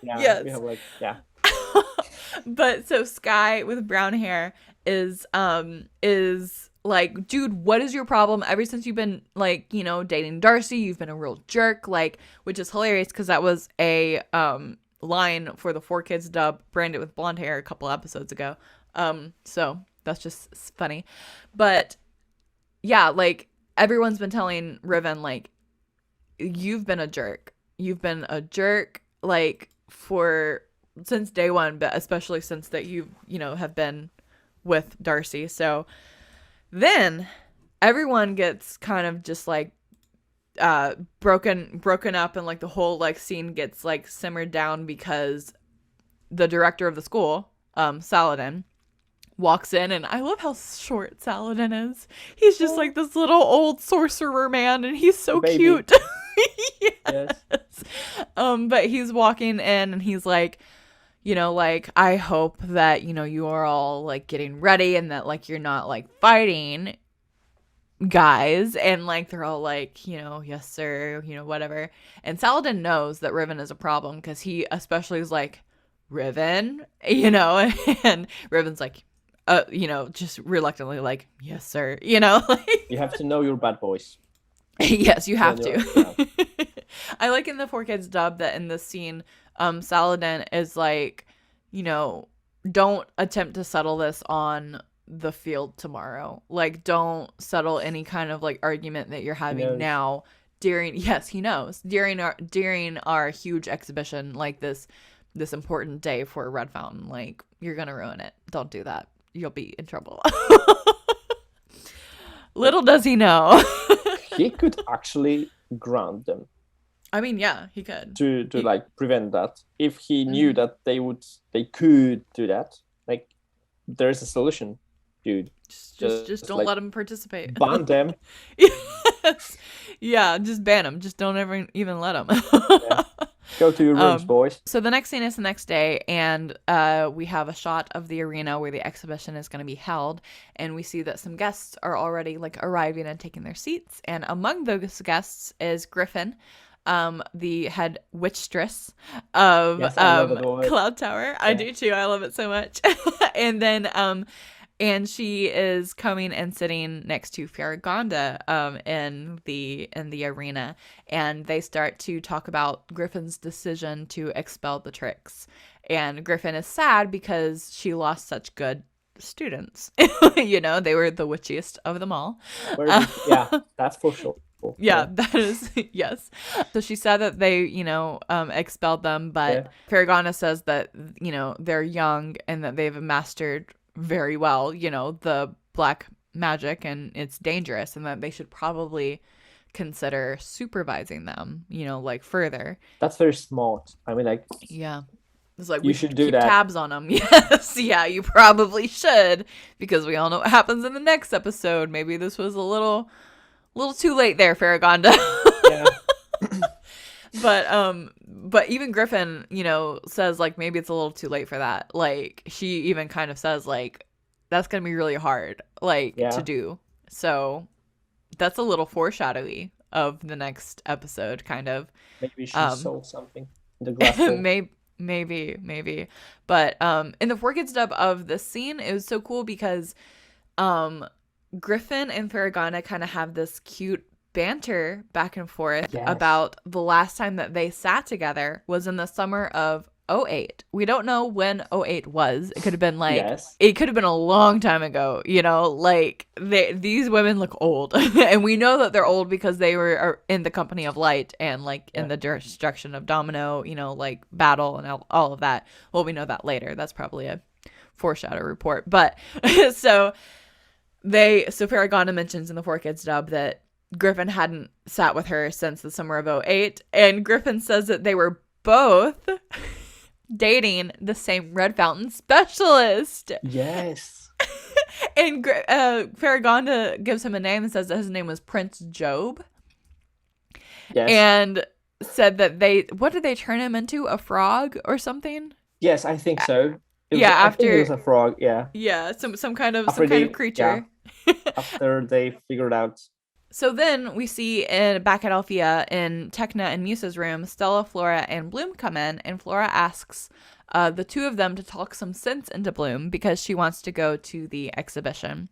Speaker 1: Yes.
Speaker 2: We have
Speaker 1: But so Sky with brown hair is dude, what is your problem? Ever since you've been dating Darcy, you've been a real jerk, which is hilarious because that was a line for the 4Kids dub, Brandon with blonde hair, a couple episodes ago. So that's just funny. But yeah, everyone's been telling Riven, you've been a jerk. You've been a jerk, since day one, but especially since that you have been with Darcy. So then everyone gets kind of just broken up, and the whole scene gets simmered down because the director of the school, Saladin, walks in, and I love how short Saladin is. He's just like this little old sorcerer man, and he's so cute. Yes. But he's walking in, and he's like, you know, like, I hope that, you know, you are all like getting ready and that like you're not like fighting, guys. And like they're all like, you know, yes sir, you know, whatever. And Saladin knows that Riven is a problem because he especially is like, Riven, you know, and Riven's like, you know, just reluctantly like, yes sir, you know.
Speaker 2: You have to know your bad boys.
Speaker 1: Yes, you have to.
Speaker 2: Yeah.
Speaker 1: I like in the 4Kids dub that in this scene, Saladin is like, you know, don't attempt to settle this on the field tomorrow. Like, don't settle any kind of like argument that you're having now during, yes, he knows, during our huge exhibition, like this important day for Red Fountain. Like, you're gonna ruin it. Don't do that. You'll be in trouble. Little does he know.
Speaker 2: He could actually ground them.
Speaker 1: I mean, yeah, he could.
Speaker 2: To like prevent that. If he knew that they could do that, like, there's a solution, dude.
Speaker 1: Just don't
Speaker 2: like,
Speaker 1: let him participate.
Speaker 2: Ban them.
Speaker 1: Yes. Yeah, just ban him. Just don't ever even let him.
Speaker 2: Yeah. Go to your rooms, boys.
Speaker 1: So the next scene is the next day, and we have a shot of the arena where the exhibition is going to be held, and we see that some guests are already like arriving and taking their seats, and among those guests is Griffin, the head witchstress of Cloud Tower. Yeah. I do too. I love it so much. And then and she is coming and sitting next to Faragonda in the arena, and they start to talk about Griffin's decision to expel the Tricks. And Griffin is sad because she lost such good students. You know, they were the witchiest of them all.
Speaker 2: Yeah, that's for sure.
Speaker 1: Yeah, that is, yes. So she said that they, you know, expelled them, but Faragonda says that, you know, they're young and that they've mastered very well, you know, the black magic, and it's dangerous, and that they should probably consider supervising them, you know, like further.
Speaker 2: That's very smart. I mean, like,
Speaker 1: yeah, it's like
Speaker 2: you should do
Speaker 1: keep
Speaker 2: that.
Speaker 1: Tabs on them. Yes, yeah, you probably should, because we all know what happens in the next episode. Maybe this was a little too late there, Faragonda. Yeah. But even Griffin, you know, says like maybe it's a little too late for that. Like, she even kind of says like that's gonna be really hard, like, to do. So that's a little foreshadowy of the next episode, kind of.
Speaker 2: Maybe she saw something in the glass bowl.
Speaker 1: Maybe. But in the 4Kids dub of this scene, it was so cool because Griffin and Faragonda kind of have this cute banter back and forth about the last time that they sat together was in the summer of 2008. We don't know when 2008 was. It could have been like it could have been a long time ago, you know, like these women look old. And we know that they're old because they were in the company of light and like in the destruction of Domino, you know, like battle and all of that. Well, we know that later. That's probably a foreshadow report. But so Faragonda mentions in the 4Kids dub that Griffin hadn't sat with her since the summer of 2008, and Griffin says that they were both dating the same Red Fountain specialist.
Speaker 2: Yes.
Speaker 1: And Faragonda gives him a name and says that his name was Prince Job. Yes. And said that what did they turn him into? A frog or something?
Speaker 2: Yes, I think so.
Speaker 1: I think
Speaker 2: it was a frog. Yeah.
Speaker 1: Yeah, some kind of creature.
Speaker 2: Yeah. After they figured out.
Speaker 1: So then we see back at Althea in Tecna and Musa's room, Stella, Flora, and Bloom come in, and Flora asks the two of them to talk some sense into Bloom because she wants to go to the exhibition.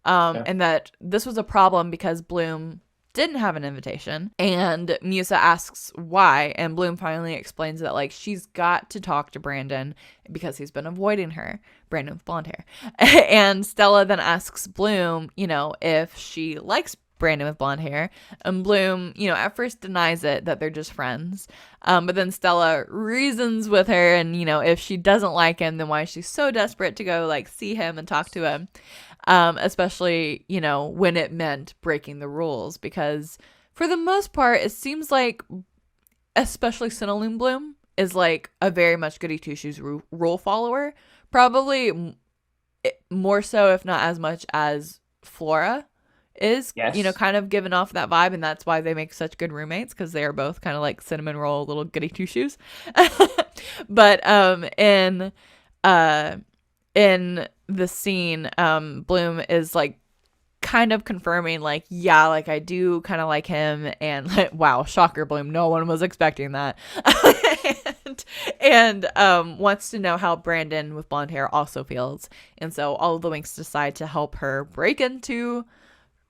Speaker 1: And that this was a problem because Bloom didn't have an invitation, and Musa asks why, and Bloom finally explains that like she's got to talk to Brandon because he's been avoiding her, Brandon with blonde hair. And Stella then asks Bloom, you know, if she likes Brandon with blonde hair, and Bloom, you know, at first denies it, that they're just friends, but then Stella reasons with her, and you know, if she doesn't like him, then why is she so desperate to go like see him and talk to him, especially, you know, when it meant breaking the rules, because for the most part it seems like especially Cinnaloon Bloom is like a very much goody two shoes rule follower, probably more so, if not as much as Flora is,
Speaker 2: Yes.
Speaker 1: you know, kind of giving off that vibe, and that's why they make such good roommates, because they are both kind of like cinnamon roll little goody two shoes. But in the scene, Bloom is like kind of confirming like, yeah, like I do kind of like him, and like, wow, shocker, Bloom, no one was expecting that. and wants to know how Brandon with blonde hair also feels, and so all of the Winx decide to help her break into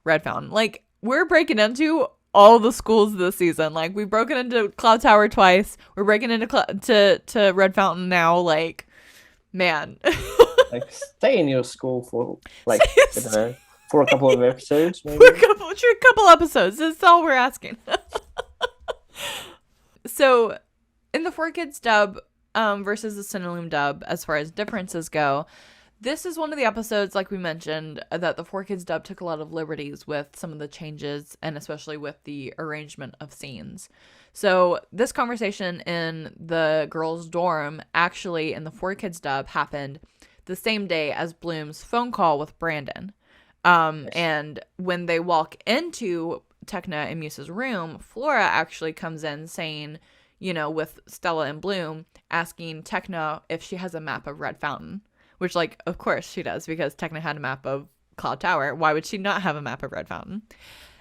Speaker 1: Red Fountain. Like, we're breaking into all the schools this season. Like, we've broken into Cloud Tower twice. We're breaking into to Red Fountain now. Like, man.
Speaker 2: Like, stay in your school for like I don't know, for a couple of episodes, maybe.
Speaker 1: For a couple episodes. That's all we're asking. So, in the 4Kids dub versus the Cinelume dub, as far as differences go, this is one of the episodes, like we mentioned, that the 4Kids dub took a lot of liberties with some of the changes, and especially with the arrangement of scenes. So this conversation in the girls' dorm, actually in the 4Kids dub, happened the same day as Bloom's phone call with Brandon. Yes. And when they walk into Tecna and Musa's room, Flora actually comes in saying, you know, with Stella and Bloom, asking Tecna if she has a map of Red Fountain. Which, like, of course she does, because Tecna had a map of Cloud Tower. Why would she not have a map of Red Fountain?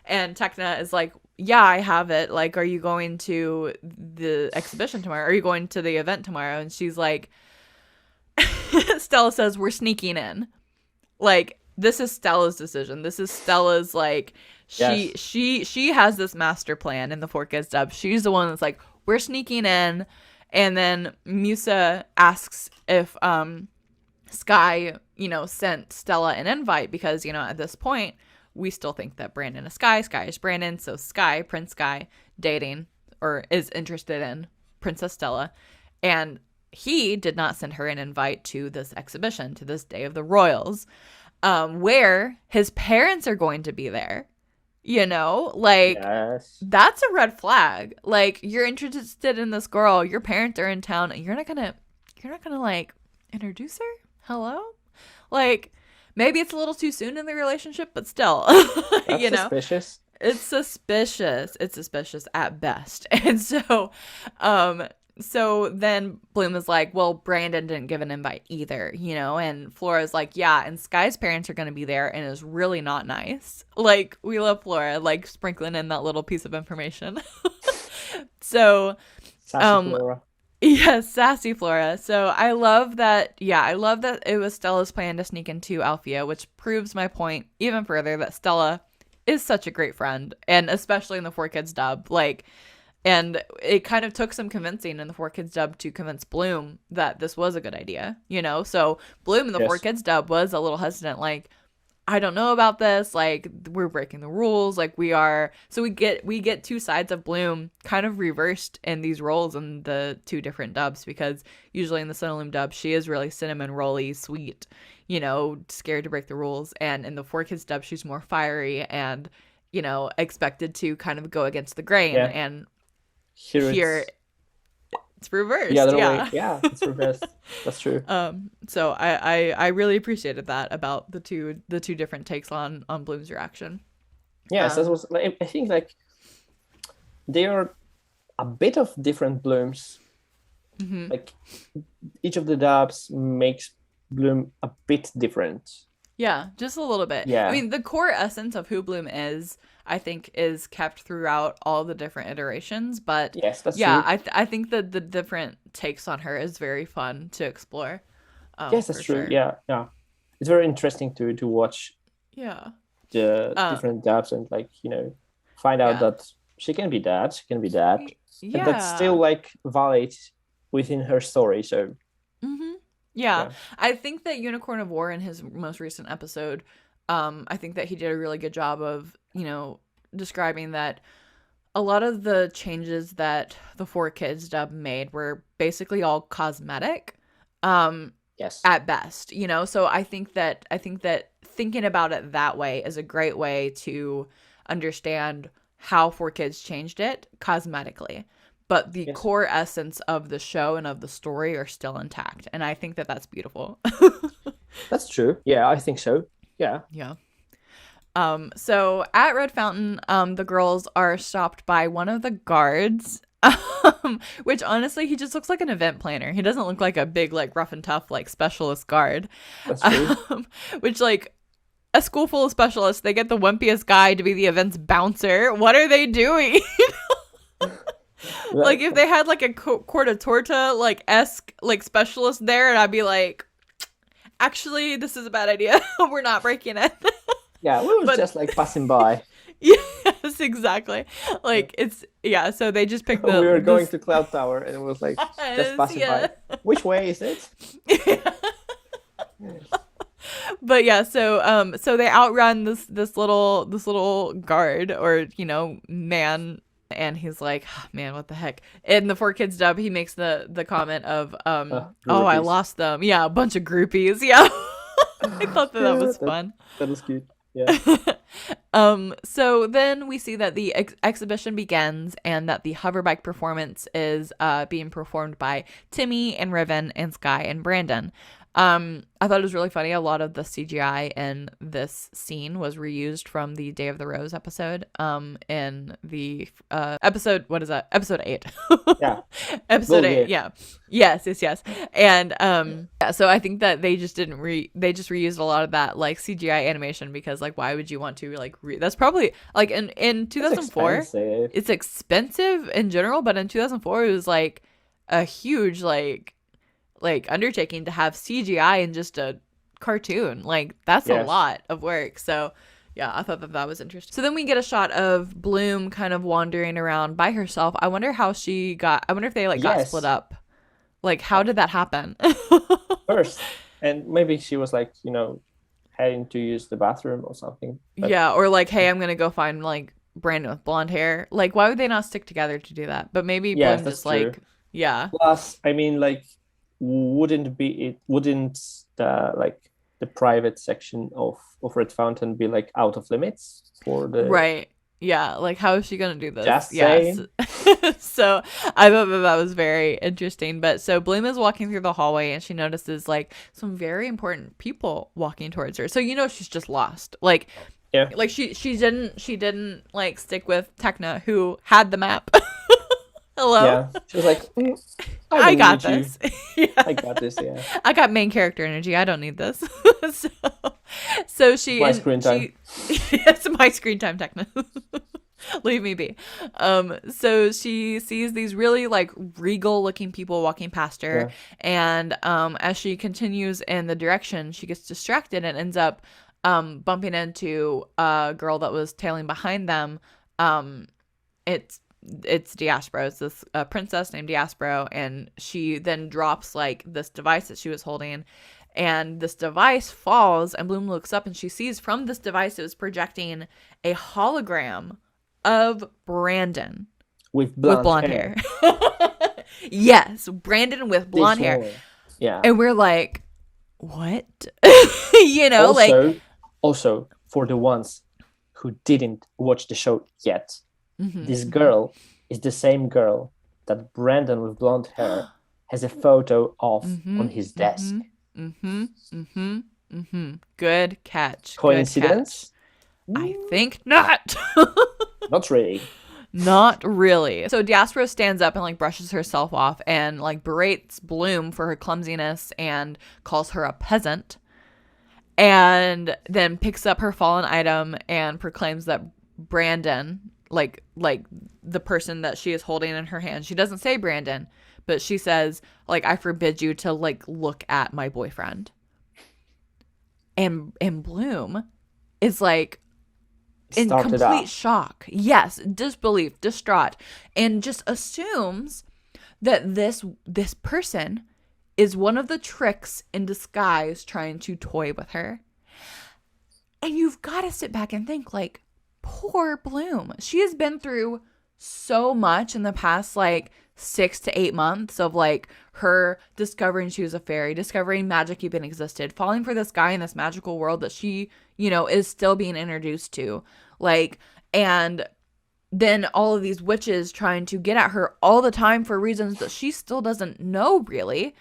Speaker 1: And Tecna is like, yeah, I have it. Like, are you going to the exhibition tomorrow? Are you going to the event tomorrow? And she's like, Stella says, we're sneaking in. Like, this is Stella's decision. This is Stella's, like, she has this master plan in the 4Kids dub. She's the one that's like, we're sneaking in. And then Musa asks if, Sky, you know, sent Stella an invite, because, you know, at this point we still think that Brandon is Sky is Brandon, so Sky, Prince Sky, dating or is interested in Princess Stella, and he did not send her an invite to this exhibition, to this Day of the Royals, where his parents are going to be there. You know, like, yes. That's a red flag. Like, you're interested in this girl, your parents are in town, and you're not gonna like introduce her. Hello? Like, maybe it's a little too soon in the relationship, but still. That's you know?
Speaker 2: Suspicious.
Speaker 1: It's suspicious. It's suspicious at best. And so then Bloom is like, well, Brandon didn't give an invite either, you know? And Flora's like, yeah, and Sky's parents are going to be there, and it's really not nice. Like, we love Flora, like, sprinkling in that little piece of information. So,
Speaker 2: Sassy Flora.
Speaker 1: Yes, sassy Flora. So I love that it was Stella's plan to sneak into Alfea, which proves my point even further that Stella is such a great friend, and especially in the 4Kids dub. Like, and it kind of took some convincing in the 4Kids dub to convince Bloom that this was a good idea, you know? So Bloom in the 4Kids dub was a little hesitant, like, I don't know about this, like, we're breaking the rules, like, we are. So we get two sides of Bloom kind of reversed in these roles in the two different dubs, because usually in the Cinelume dub she is really cinnamon rolly, sweet, you know, scared to break the rules, and in the 4Kids dub she's more fiery and, you know, expected to kind of go against the grain. And here it's reversed.
Speaker 2: Way. Yeah, it's reversed. That's true.
Speaker 1: So I really appreciated that about the two different takes on Bloom's reaction.
Speaker 2: Yes, that was, like, I think, like, they are a bit of different Blooms. Mm-hmm. Like, each of the dubs makes Bloom a bit different. Yeah,
Speaker 1: just a little bit.
Speaker 2: Yeah.
Speaker 1: I mean, the core essence of who Bloom is, I think, is kept throughout all the different iterations. But
Speaker 2: yes, that's
Speaker 1: true.
Speaker 2: I
Speaker 1: think that the different takes on her is very fun to explore.
Speaker 2: Yes, that's true. Sure. Yeah. It's very interesting to watch.
Speaker 1: Yeah.
Speaker 2: The different dubs, and, like, you know, find out that she can be that, and that's still, like, valid within her story. So.
Speaker 1: Mm-hmm. Yeah, I think that Unicorn of War in his most recent episode, I think that he did a really good job of, you know, describing that a lot of the changes that the 4Kids dub made were basically all cosmetic.
Speaker 2: Yes.
Speaker 1: At best, you know. So I think that thinking about it that way is a great way to understand how 4Kids changed it cosmetically. but the core essence of the show and of the story are still intact. And I think that that's beautiful.
Speaker 2: That's true. Yeah, I think so. Yeah.
Speaker 1: Yeah. So at Red Fountain, the girls are stopped by one of the guards, which honestly, he just looks like an event planner. He doesn't look like a big, like rough and tough, like specialist guard.
Speaker 2: That's true.
Speaker 1: Which like a school full of specialists, they get the wimpiest guy to be the event's bouncer. What are they doing? Like if they had like a Corta Torta like esque like specialist there, and I'd be like, actually, this is a bad idea. We're not breaking it.
Speaker 2: Yeah, we were just like passing by.
Speaker 1: Yes, exactly. Like it's so they just picked the.
Speaker 2: We were going to Cloud Tower, and it was like just passing by. Which way is it?
Speaker 1: But yeah, so they outrun this little guard or man. And he's like, oh, man, what the heck? In the 4Kids dub, he makes the comment of, I lost them. Yeah, a bunch of groupies. Yeah. I thought that was fun.
Speaker 2: That was cute. Yeah.
Speaker 1: So then we see that the exhibition begins and that the hoverbike performance is being performed by Timmy and Riven and Sky and Brandon. I thought it was really funny. A lot of the CGI in this scene was reused from the Day of the Rose episode. In the episode, what is that? Episode 8.
Speaker 2: Yeah.
Speaker 1: Episode 8. Yeah. Yes. And so I think that they just didn't they just reused a lot of that like CGI animation because like why would you want to like that's probably like in 2004 it's expensive in general, but in 2004 it was like a huge like undertaking to have CGI in just a cartoon. Like that's a lot of work. So yeah, I thought that was interesting. So then we get a shot of Bloom kind of wandering around by herself. I wonder how she got, I wonder if they like got split up. Like how did that happen?
Speaker 2: First, and maybe she was like, heading to use the bathroom or something. But...
Speaker 1: Yeah, or like, hey, I'm gonna go find like Brandon with blonde hair. Like why would they not stick together to do that? But maybe Bloom just true. Like, yeah.
Speaker 2: Plus, I mean, like, wouldn't the private section of Red Fountain be like out of limits for the
Speaker 1: right? Yeah, like how is she gonna do this?
Speaker 2: Just saying.
Speaker 1: So I thought that was very interesting. But so Bloom is walking through the hallway and she notices like some very important people walking towards her. So she's just lost. Like like she didn't like stick with Tekna who had the map. Hello.
Speaker 2: Yeah, she was like,
Speaker 1: I got this.
Speaker 2: I got this. Yeah,
Speaker 1: I got main character energy. I don't need this. so she.
Speaker 2: My screen time.
Speaker 1: It's my screen time, Tekna. Leave me be. So she sees these really like regal looking people walking past her, and as she continues in the direction, she gets distracted and ends up bumping into a girl that was tailing behind them. It's Diaspro. It's this princess named Diaspro, and she then drops like this device that she was holding, and this device falls, and Bloom looks up and she sees from this device it was projecting a hologram of Brandon
Speaker 2: with blonde hair.
Speaker 1: Yes, Brandon with blonde hair.
Speaker 2: Yeah,
Speaker 1: and we're like, what?
Speaker 2: Also for the ones who didn't watch the show yet. Mm-hmm. This girl is the same girl that Brandon with blonde hair has a photo of on his desk.
Speaker 1: Good catch.
Speaker 2: Coincidence?
Speaker 1: Good catch. I think not.
Speaker 2: Not really.
Speaker 1: Not really. So Diaspora stands up and like brushes herself off and like berates Bloom for her clumsiness and calls her a peasant. And then picks up her fallen item and proclaims that Brandon, like the person that she is holding in her hand, she doesn't say Brandon, but she says like, I forbid you to like look at my boyfriend. And Bloom is like in complete shock. Yes, disbelief, distraught, and just assumes that this person is one of the tricks in disguise trying to toy with her. And you've got to sit back and think like, poor Bloom. She has been through so much in the past like 6 to 8 months of like her discovering she was a fairy, discovering magic even existed, falling for this guy in this magical world that she, is still being introduced to. Like, and then all of these witches trying to get at her all the time for reasons that she still doesn't know really.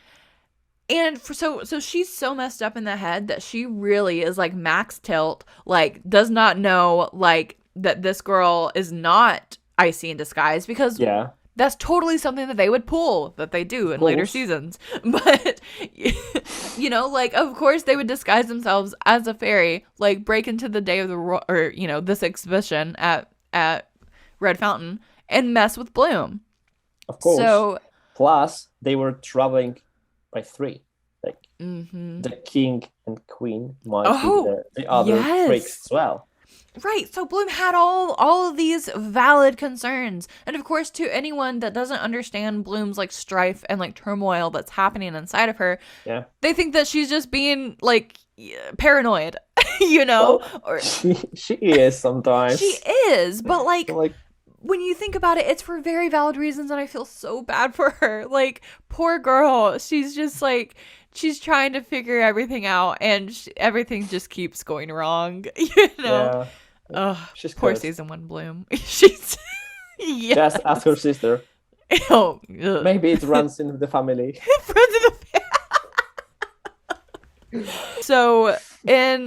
Speaker 1: And so she's so messed up in the head that she really is like max tilt, like does not know like that this girl is not Icy in disguise, because that's totally something that they would pull, that they do in later seasons. But, you know, like, of course they would disguise themselves as a fairy, like break into the day of the, this exhibition at Red Fountain and mess with Bloom.
Speaker 2: Of course.
Speaker 1: So,
Speaker 2: plus, they were traveling by 3. Like, the king and queen might be the other freaks as well.
Speaker 1: Right, so Bloom had all of these valid concerns. And of course, to anyone that doesn't understand Bloom's like strife and like turmoil that's happening inside of her, they think that she's just being like paranoid, you know?
Speaker 2: Well, or she is sometimes.
Speaker 1: She is, but like when you think about it, it's for very valid reasons, and I feel so bad for her. Like, poor girl, she's just like, she's trying to figure everything out, and everything just keeps going wrong, you know?
Speaker 2: She's
Speaker 1: poor
Speaker 2: good.
Speaker 1: season 1 Bloom. She's
Speaker 2: just ask her sister. Maybe it runs in the family.
Speaker 1: So,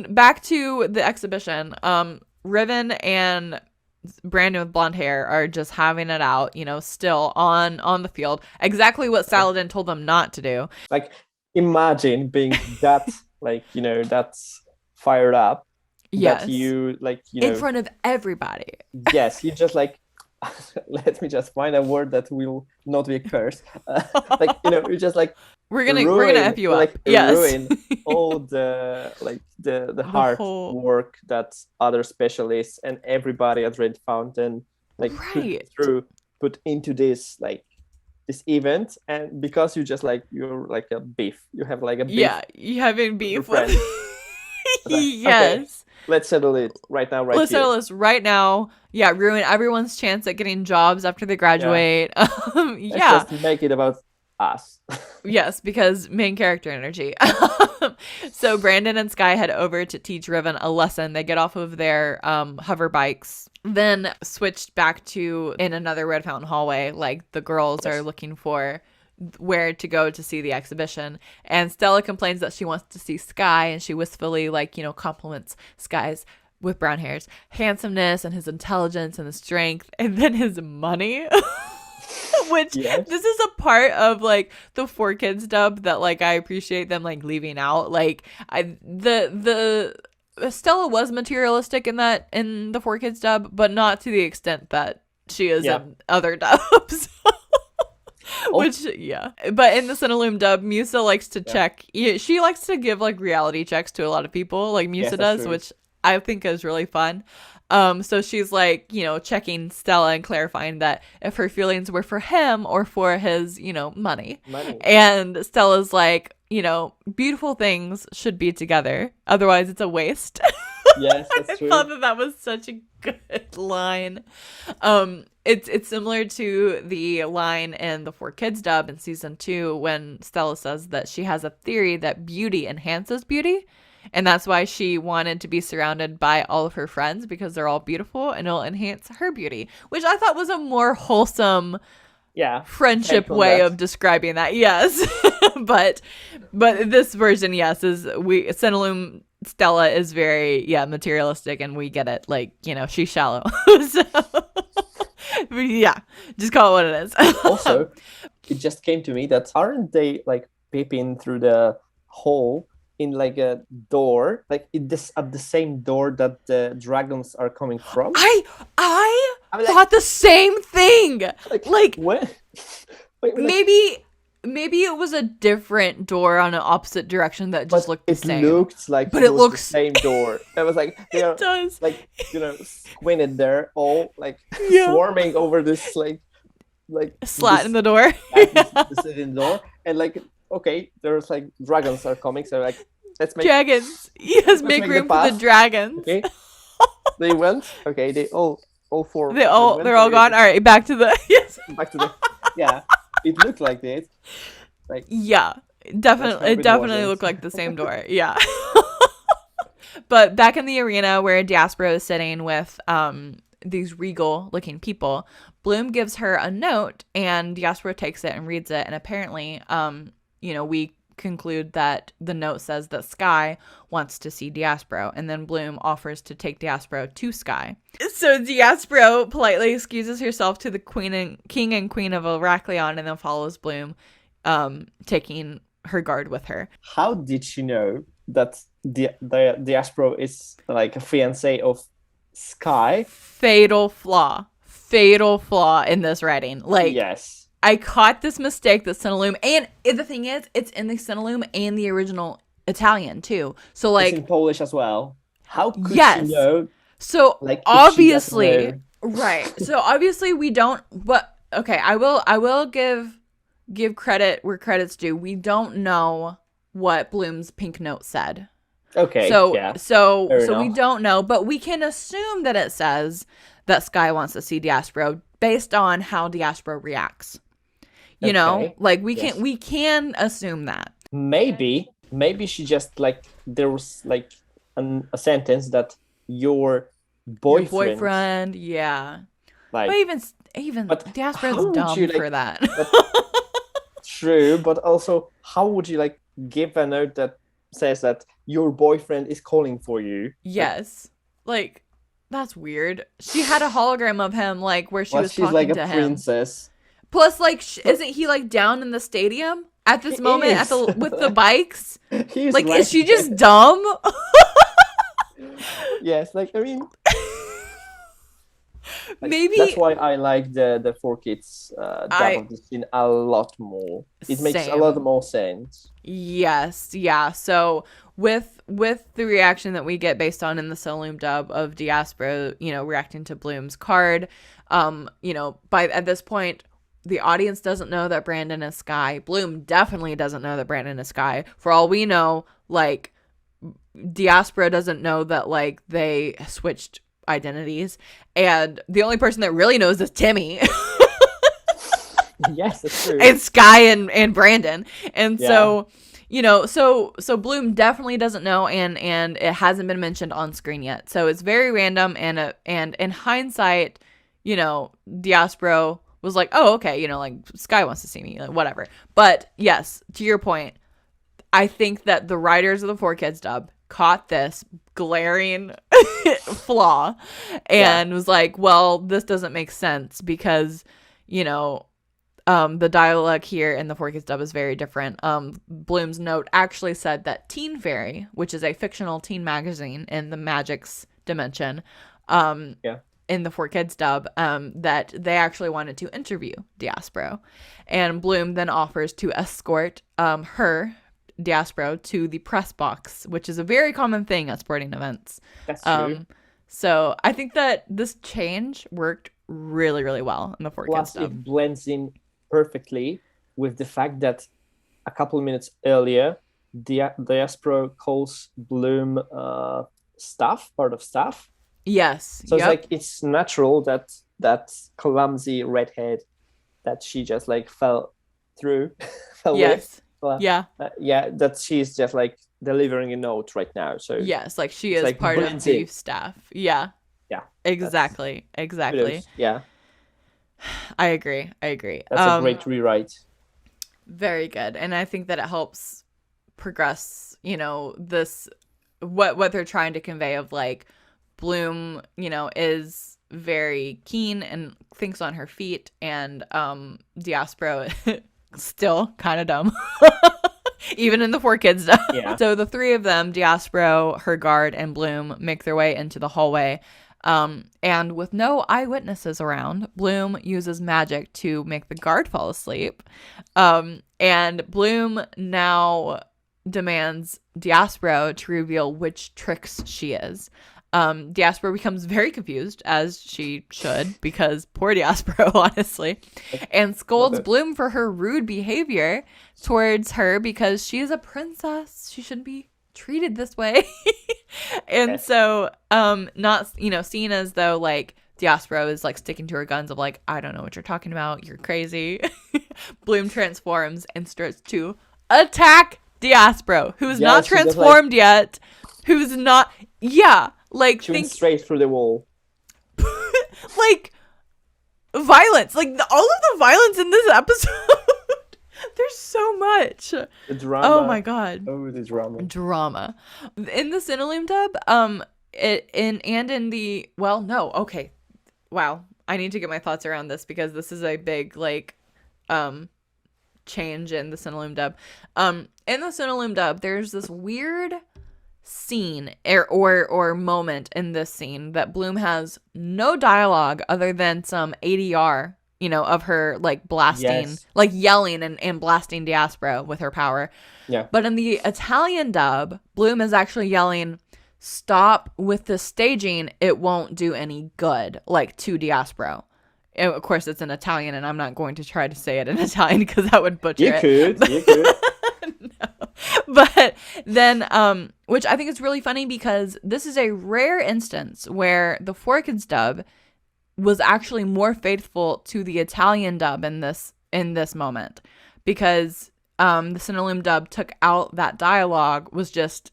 Speaker 1: back to the exhibition, Riven and Brandon with blonde hair are just having it out, you know, still on the field. Exactly what Saladin told them not to do.
Speaker 2: Like, imagine being that, like, you know, that's fired up.
Speaker 1: Yes.
Speaker 2: That you, like, you know.
Speaker 1: In front of everybody.
Speaker 2: Yes, you just, like, let me just find a word that will not be a curse. Like, you know, you just, like, we're gonna F you up. Like, ruin all the, like, the hard work that other specialists and everybody at Red Fountain, like, put into this, like, this event. And because you're like a beef, you have like a beef.
Speaker 1: Yeah, you having beef with
Speaker 2: yes. Okay, let's settle it right now,
Speaker 1: Let's settle this right now. Yeah, ruin everyone's chance at getting jobs after they graduate.
Speaker 2: Let's just make it about us.
Speaker 1: Yes, because main character energy. So Brandon and Sky head over to teach Riven a lesson. They get off of their hover bikes, then switched back to in another Red Fountain hallway. Like, the girls are looking for where to go to see the exhibition, and Stella complains that she wants to see Sky, and she wistfully, like, you know, compliments Sky's with brown hair's handsomeness and his intelligence and his strength, and then his money. Which this is a part of like the 4Kids dub that like I appreciate them like leaving out. Like, the Stella was materialistic in the 4Kids dub, but not to the extent that she is in other dubs. Which, but in the Synopsis dub, Musa likes to check. She likes to give like reality checks to a lot of people, like Musa does, true. Which I think is really fun. So she's like, you know, checking Stella and clarifying that if her feelings were for him or for his, you know, money. And Stella's like, you know, beautiful things should be together. Otherwise, it's a waste.
Speaker 2: Yes, that's true.
Speaker 1: I thought that was such a good line. It's similar to the line in the 4Kids dub in season 2 when Stella says that she has a theory that beauty enhances beauty. And that's why she wanted to be surrounded by all of her friends, because they're all beautiful and it'll enhance her beauty, which I thought was a more wholesome friendship way of describing that. Yes. but this version, is Synopsis Stella is very materialistic, and we get it. Like, you know, she's shallow. So just call it what it is.
Speaker 2: Also, it just came to me that aren't they like peeping through the hole in like a door, like at the same door that the dragons are coming from?
Speaker 1: I thought the same thing. Like
Speaker 2: what?
Speaker 1: Maybe it was a different door on an opposite direction that just looked the same.
Speaker 2: It looked like
Speaker 1: but it looks
Speaker 2: the same door. It was like
Speaker 1: it does.
Speaker 2: Like, you know, squinted there, all like swarming over this like
Speaker 1: slat in the door.
Speaker 2: This in the door, and like, okay, there's like dragons are coming, so like let's make
Speaker 1: dragons. Yes, make room for the dragons.
Speaker 2: Okay. They went. Okay, they all four.
Speaker 1: They're all gone. All right, back to the
Speaker 2: back to the It looked like this. Like
Speaker 1: it definitely looked like the same door. Yeah. But back in the arena where Diaspora is sitting with these regal looking people. Bloom gives her a note, and Diaspro takes it and reads it. And apparently, we conclude that the note says that Sky wants to see Diaspro, and then Bloom offers to take Diaspro to Sky. So Diaspro politely excuses herself to the king and queen of Heraklion, and then follows Bloom, taking her guard with her.
Speaker 2: How did she know that the Diaspro is like a fiancé of Sky?
Speaker 1: Fatal flaw in this writing. Like,
Speaker 2: yes.
Speaker 1: I caught this mistake that Cinelume, and the thing is, it's in the Cinelume and the original Italian too. So like,
Speaker 2: it's in Polish as well. How could she know?
Speaker 1: So like, obviously, right. So obviously we don't. But okay, I will give credit where credit's due. We don't know what Bloom's pink note said.
Speaker 2: Okay.
Speaker 1: So we don't know, but we can assume that it says that Sky wants to see Diaspro based on how Diaspro reacts. You know, like we can assume that. Maybe
Speaker 2: she just like, there was like a sentence that your boyfriend,
Speaker 1: yeah.
Speaker 2: Like,
Speaker 1: but even Diaspro's dumb for that.
Speaker 2: True, but also, how would you like give a note that says that your boyfriend is calling for you?
Speaker 1: Yes, like that's weird. She had a hologram of him, like where she was
Speaker 2: she's
Speaker 1: talking
Speaker 2: like
Speaker 1: to
Speaker 2: a
Speaker 1: him.
Speaker 2: princess.
Speaker 1: Plus, like, isn't he like down in the stadium at this moment with the bikes?
Speaker 2: He's
Speaker 1: like, is she just dumb?
Speaker 2: Yes, like, I mean,
Speaker 1: maybe
Speaker 2: that's why I like the 4Kids dub of the scene a lot more. It makes a lot more sense.
Speaker 1: Yes, yeah. So with the reaction that we get based on in the Cinelume dub of Diaspro, reacting to Bloom's card, at this point, the audience doesn't know that Brandon is Sky. Bloom definitely doesn't know that Brandon is Sky. For all we know, like, Diaspro doesn't know that, like, they switched identities. And the only person that really knows is Timmy.
Speaker 2: Yes, that's true.
Speaker 1: And Sky and Brandon. And so, so Bloom definitely doesn't know, and it hasn't been mentioned on screen yet. So it's very random, and in hindsight, Diaspro was like, oh, okay, like Sky wants to see me, like, whatever. But yes, to your point, I think that the writers of the 4Kids dub caught this glaring flaw and was like, well, this doesn't make sense because, the dialogue here in the 4Kids dub is very different. Bloom's note actually said that Teen Fairy, which is a fictional teen magazine in the Magic's dimension, in the 4Kids dub, that they actually wanted to interview Diaspro. And Bloom then offers to escort her, Diaspro, to the press box, which is a very common thing at sporting events.
Speaker 2: That's true.
Speaker 1: So I think that this change worked really, really well in the 4Kids dub.
Speaker 2: It blends in perfectly with the fact that a couple of minutes earlier, Diaspro calls Bloom part of staff.
Speaker 1: Yes.
Speaker 2: So it's like, it's natural that clumsy redhead that she just like fell
Speaker 1: yes.
Speaker 2: with. That she's just like delivering a note right now. So
Speaker 1: yes, like she is like part of the staff. Yeah.
Speaker 2: Yeah.
Speaker 1: Exactly.
Speaker 2: Yeah.
Speaker 1: I agree.
Speaker 2: That's a great rewrite.
Speaker 1: Very good. And I think that it helps progress, this what they're trying to convey of like Bloom, is very keen and thinks on her feet, and Diaspro still kind of dumb. Even in the 4Kids stuff. Yeah. So the three of them, Diaspro, her guard, and Bloom, make their way into the hallway. And with no eyewitnesses around, Bloom uses magic to make the guard fall asleep. And Bloom now demands Diaspro to reveal which tricks she is. Diaspro becomes very confused, as she should, because poor Diaspro, honestly, and scolds Bloom for her rude behavior towards her because she is a princess. She shouldn't be treated this way. And so, not, seen as though like Diaspro is like sticking to her guns of like, I don't know what you're talking about. You're crazy. Bloom transforms and starts to attack Diaspro, who's not transformed yet. Who's not. Yeah. Like,
Speaker 2: she went straight through the wall.
Speaker 1: Like, violence. Like, all of the violence in this episode. There's so much.
Speaker 2: The drama.
Speaker 1: Oh my god.
Speaker 2: Oh, the drama.
Speaker 1: Drama. In the Synopsis dub, in the, well, no, okay. Wow. I need to get my thoughts around this because this is a big, like, change in the Synopsis dub. In the Synopsis dub, there's this weird scene or moment in this scene that Bloom has no dialogue other than some ADR, of her like blasting, like yelling and blasting Diaspora with her power.
Speaker 2: Yeah.
Speaker 1: But in the Italian dub, Bloom is actually yelling, "Stop with the staging, it won't do any good," like to Diaspora. And of course, it's in Italian, and I'm not going to try to say it in Italian because that would butcher it.
Speaker 2: You could.
Speaker 1: No. But then, which I think is really funny because this is a rare instance where the 4Kids dub was actually more faithful to the Italian dub in this moment, because the Synopsis dub took out that dialogue, just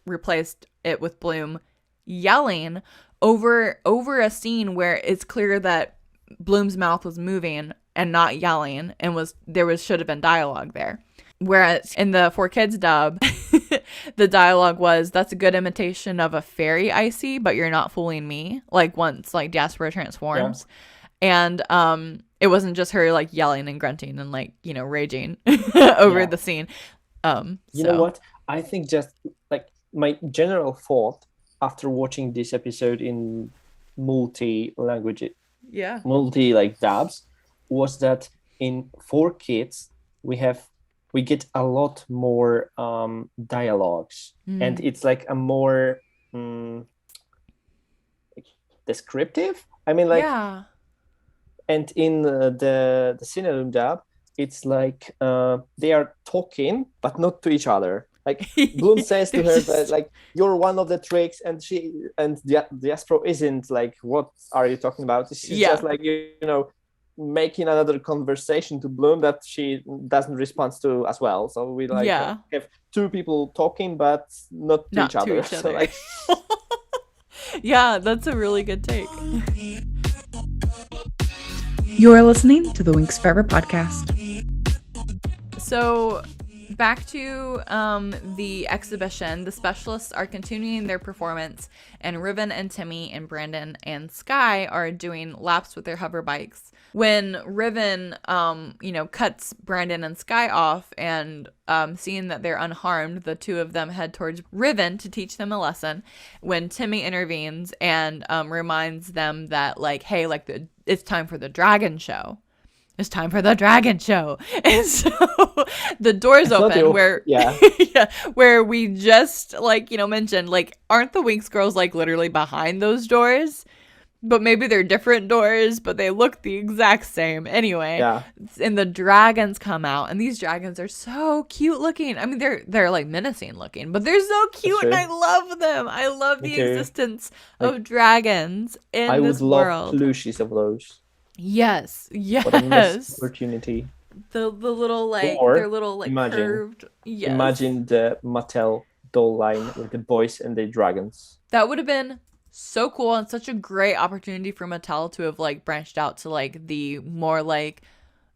Speaker 1: replaced it with Bloom yelling over a scene where it's clear that Bloom's mouth was moving and not yelling, and should have been dialogue there. Whereas in the 4Kids dub, the dialogue was, "That's a good imitation of a fairy I see, but you're not fooling me." Like once like Diaspora transforms. Yeah. And it wasn't just her like yelling and grunting and like, raging over the scene.
Speaker 2: You know what? I think just like my general thought after watching this episode in multi-language, multi dubs, was that in 4Kids we get a lot more dialogues, and it's like a more descriptive. I mean, like, and in the Synopsis dub, it's like they are talking, but not to each other. Like Bloom says to her that, like, "You're one of the tricks," and Diaspora isn't like, "What are you talking about?" She's just like, making another conversation to Bloom that she doesn't respond to as well. So we have two people talking, but not to each other. So, like...
Speaker 1: Yeah, that's a really good take. You're listening to the Winx Forever podcast. So back to the exhibition, the specialists are continuing their performance, and Riven and Timmy and Brandon and Sky are doing laps with their hover bikes. When Riven, cuts Brandon and Sky off, and seeing that they're unharmed, the two of them head towards Riven to teach them a lesson. When Timmy intervenes and reminds them that, like, hey, like, it's time for the dragon show. It's time for the dragon show. And so the doors open where we just, like, mentioned, like, aren't the Winx girls, like, literally behind those doors? But maybe they're different doors, but they look the exact same. Anyway, and the dragons come out, and these dragons are so cute looking. I mean, they're like menacing looking, but they're so cute, and I love them. I love the existence of dragons in this world. I would love
Speaker 2: plushies of those.
Speaker 1: Yes.
Speaker 2: What a missed opportunity.
Speaker 1: The little, like, their little, like, curved. Yes.
Speaker 2: Imagine the Mattel doll line with the boys and the dragons.
Speaker 1: That would have been so cool, and such a great opportunity for Mattel to have, like, branched out to, like, the more, like,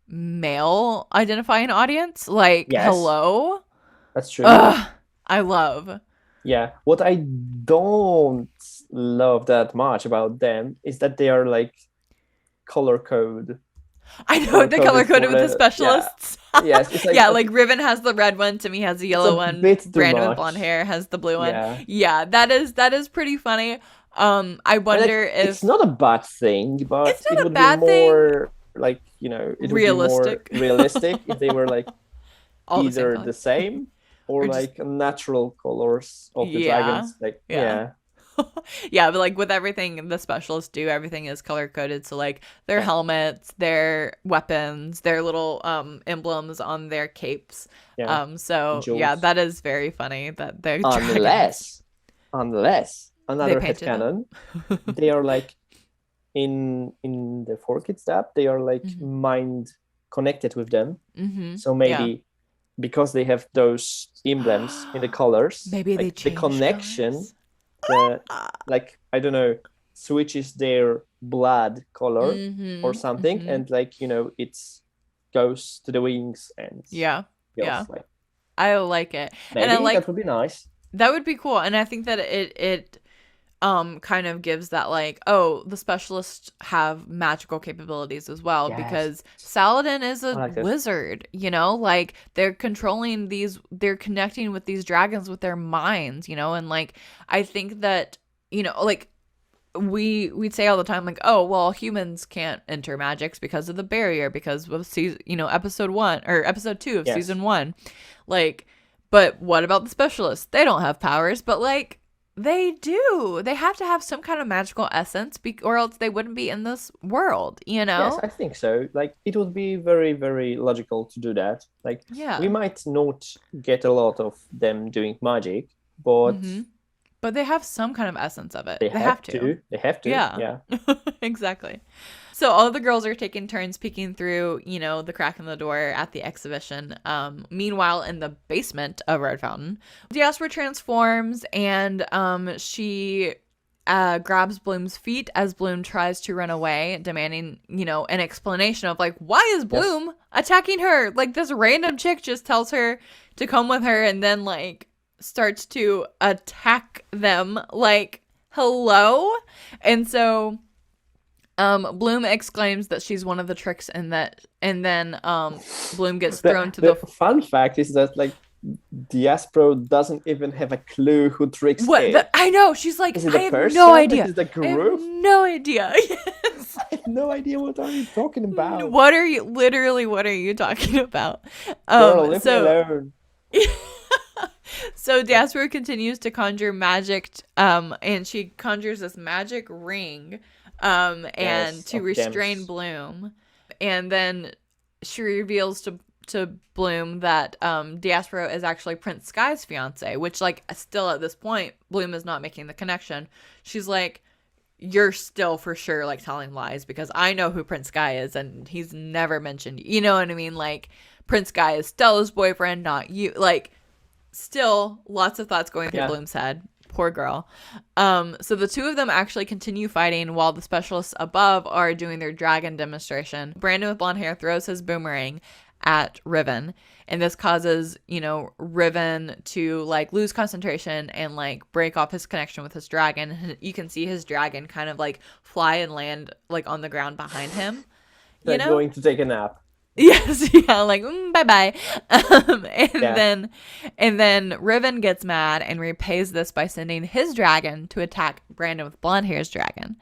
Speaker 1: male identifying audience. Like, hello?
Speaker 2: That's true.
Speaker 1: I love.
Speaker 2: Yeah. What I don't love that much about them is that they are, like, color code.
Speaker 1: I know, the color coded with the specialists.
Speaker 2: Yes, it's like,
Speaker 1: like Riven has the red one, Timmy has the yellow one, Brandon with blonde hair has the blue one. Yeah, that is pretty funny. I wonder if
Speaker 2: it's not a bad thing, but
Speaker 1: it's not
Speaker 2: it would be more like, it
Speaker 1: realistic.
Speaker 2: Would be more realistic if they were, like, either the same or like natural colors of the dragons. Like
Speaker 1: but like with everything the specialists do, everything is color coded. So like their helmets, their weapons, their little emblems on their capes. That is very funny that they're
Speaker 2: unless another headcanon, they are like in the 4Kids app, they are like mind connected with them. So maybe because they have those emblems in the colors,
Speaker 1: maybe
Speaker 2: like,
Speaker 1: they change
Speaker 2: the connection
Speaker 1: colors.
Speaker 2: like, I don't know, switches their blood color or something,
Speaker 1: mm-hmm.
Speaker 2: and like, it goes to the wings and
Speaker 1: Yeah.
Speaker 2: like,
Speaker 1: I like it.
Speaker 2: maybe
Speaker 1: And I like
Speaker 2: that would be nice.
Speaker 1: that would be cool. And I think that it kind of gives that like, oh, the specialists have magical capabilities as well,
Speaker 2: Yes.
Speaker 1: because Saladin is a
Speaker 2: like
Speaker 1: wizard, like they're controlling they're connecting with these dragons with their minds, and like I think that, like we'd say all the time, like, oh, well, humans can't enter magics because of the barrier, because of season, episode 1 or episode 2 of season 1, like, but what about the specialists? They don't have powers, but like they do. They have to have some kind of magical essence, or else they wouldn't be in this world,
Speaker 2: Yes, I think so. Like, it would be very, very logical to do that. Like, we might not get a lot of them doing magic, but
Speaker 1: but they have some kind of essence of it.
Speaker 2: They have to. They have to. Yeah.
Speaker 1: Exactly. So all the girls are taking turns peeking through, the crack in the door at the exhibition. Meanwhile, in the basement of Red Fountain, Diaspora transforms, and she grabs Bloom's feet as Bloom tries to run away, demanding, an explanation of like, why is Bloom attacking her? Like, this random chick just tells her to come with her, and then like starts to attack them. Like, hello? And so Bloom exclaims that she's one of the tricks, and then Bloom gets thrown to the
Speaker 2: fun fact is that like Diaspora doesn't even have a clue who Trix is.
Speaker 1: I know, she's like,
Speaker 2: is it
Speaker 1: I have no idea.
Speaker 2: Is it the group?
Speaker 1: I have no idea. Yes.
Speaker 2: I have no idea what are you talking about.
Speaker 1: What are you talking about?
Speaker 2: Girl, leave me alone.
Speaker 1: So Diaspora continues to conjure magic, and she conjures this magic ring, and to restrain Bloom, and then she reveals to Bloom that Diaspora is actually Prince Sky's fiance, which like still at this point Bloom is not making the connection. She's like, you're still for sure like telling lies, because I know who Prince Sky is and he's never mentioned, you know what I mean? Like, Prince Sky is Stella's boyfriend, not you. Like, still lots of thoughts going through Bloom's head. Poor girl. So the two of them actually continue fighting while the specialists above are doing their dragon demonstration. Brandon with blonde hair throws his boomerang at Riven, and this causes, Riven to like lose concentration and like break off his connection with his dragon. You can see his dragon kind of like fly and land like on the ground behind him.
Speaker 2: Like going to take a nap.
Speaker 1: Yes, yeah, like bye-bye. And then Riven gets mad and repays this by sending his dragon to attack Brandon with blonde hair's dragon.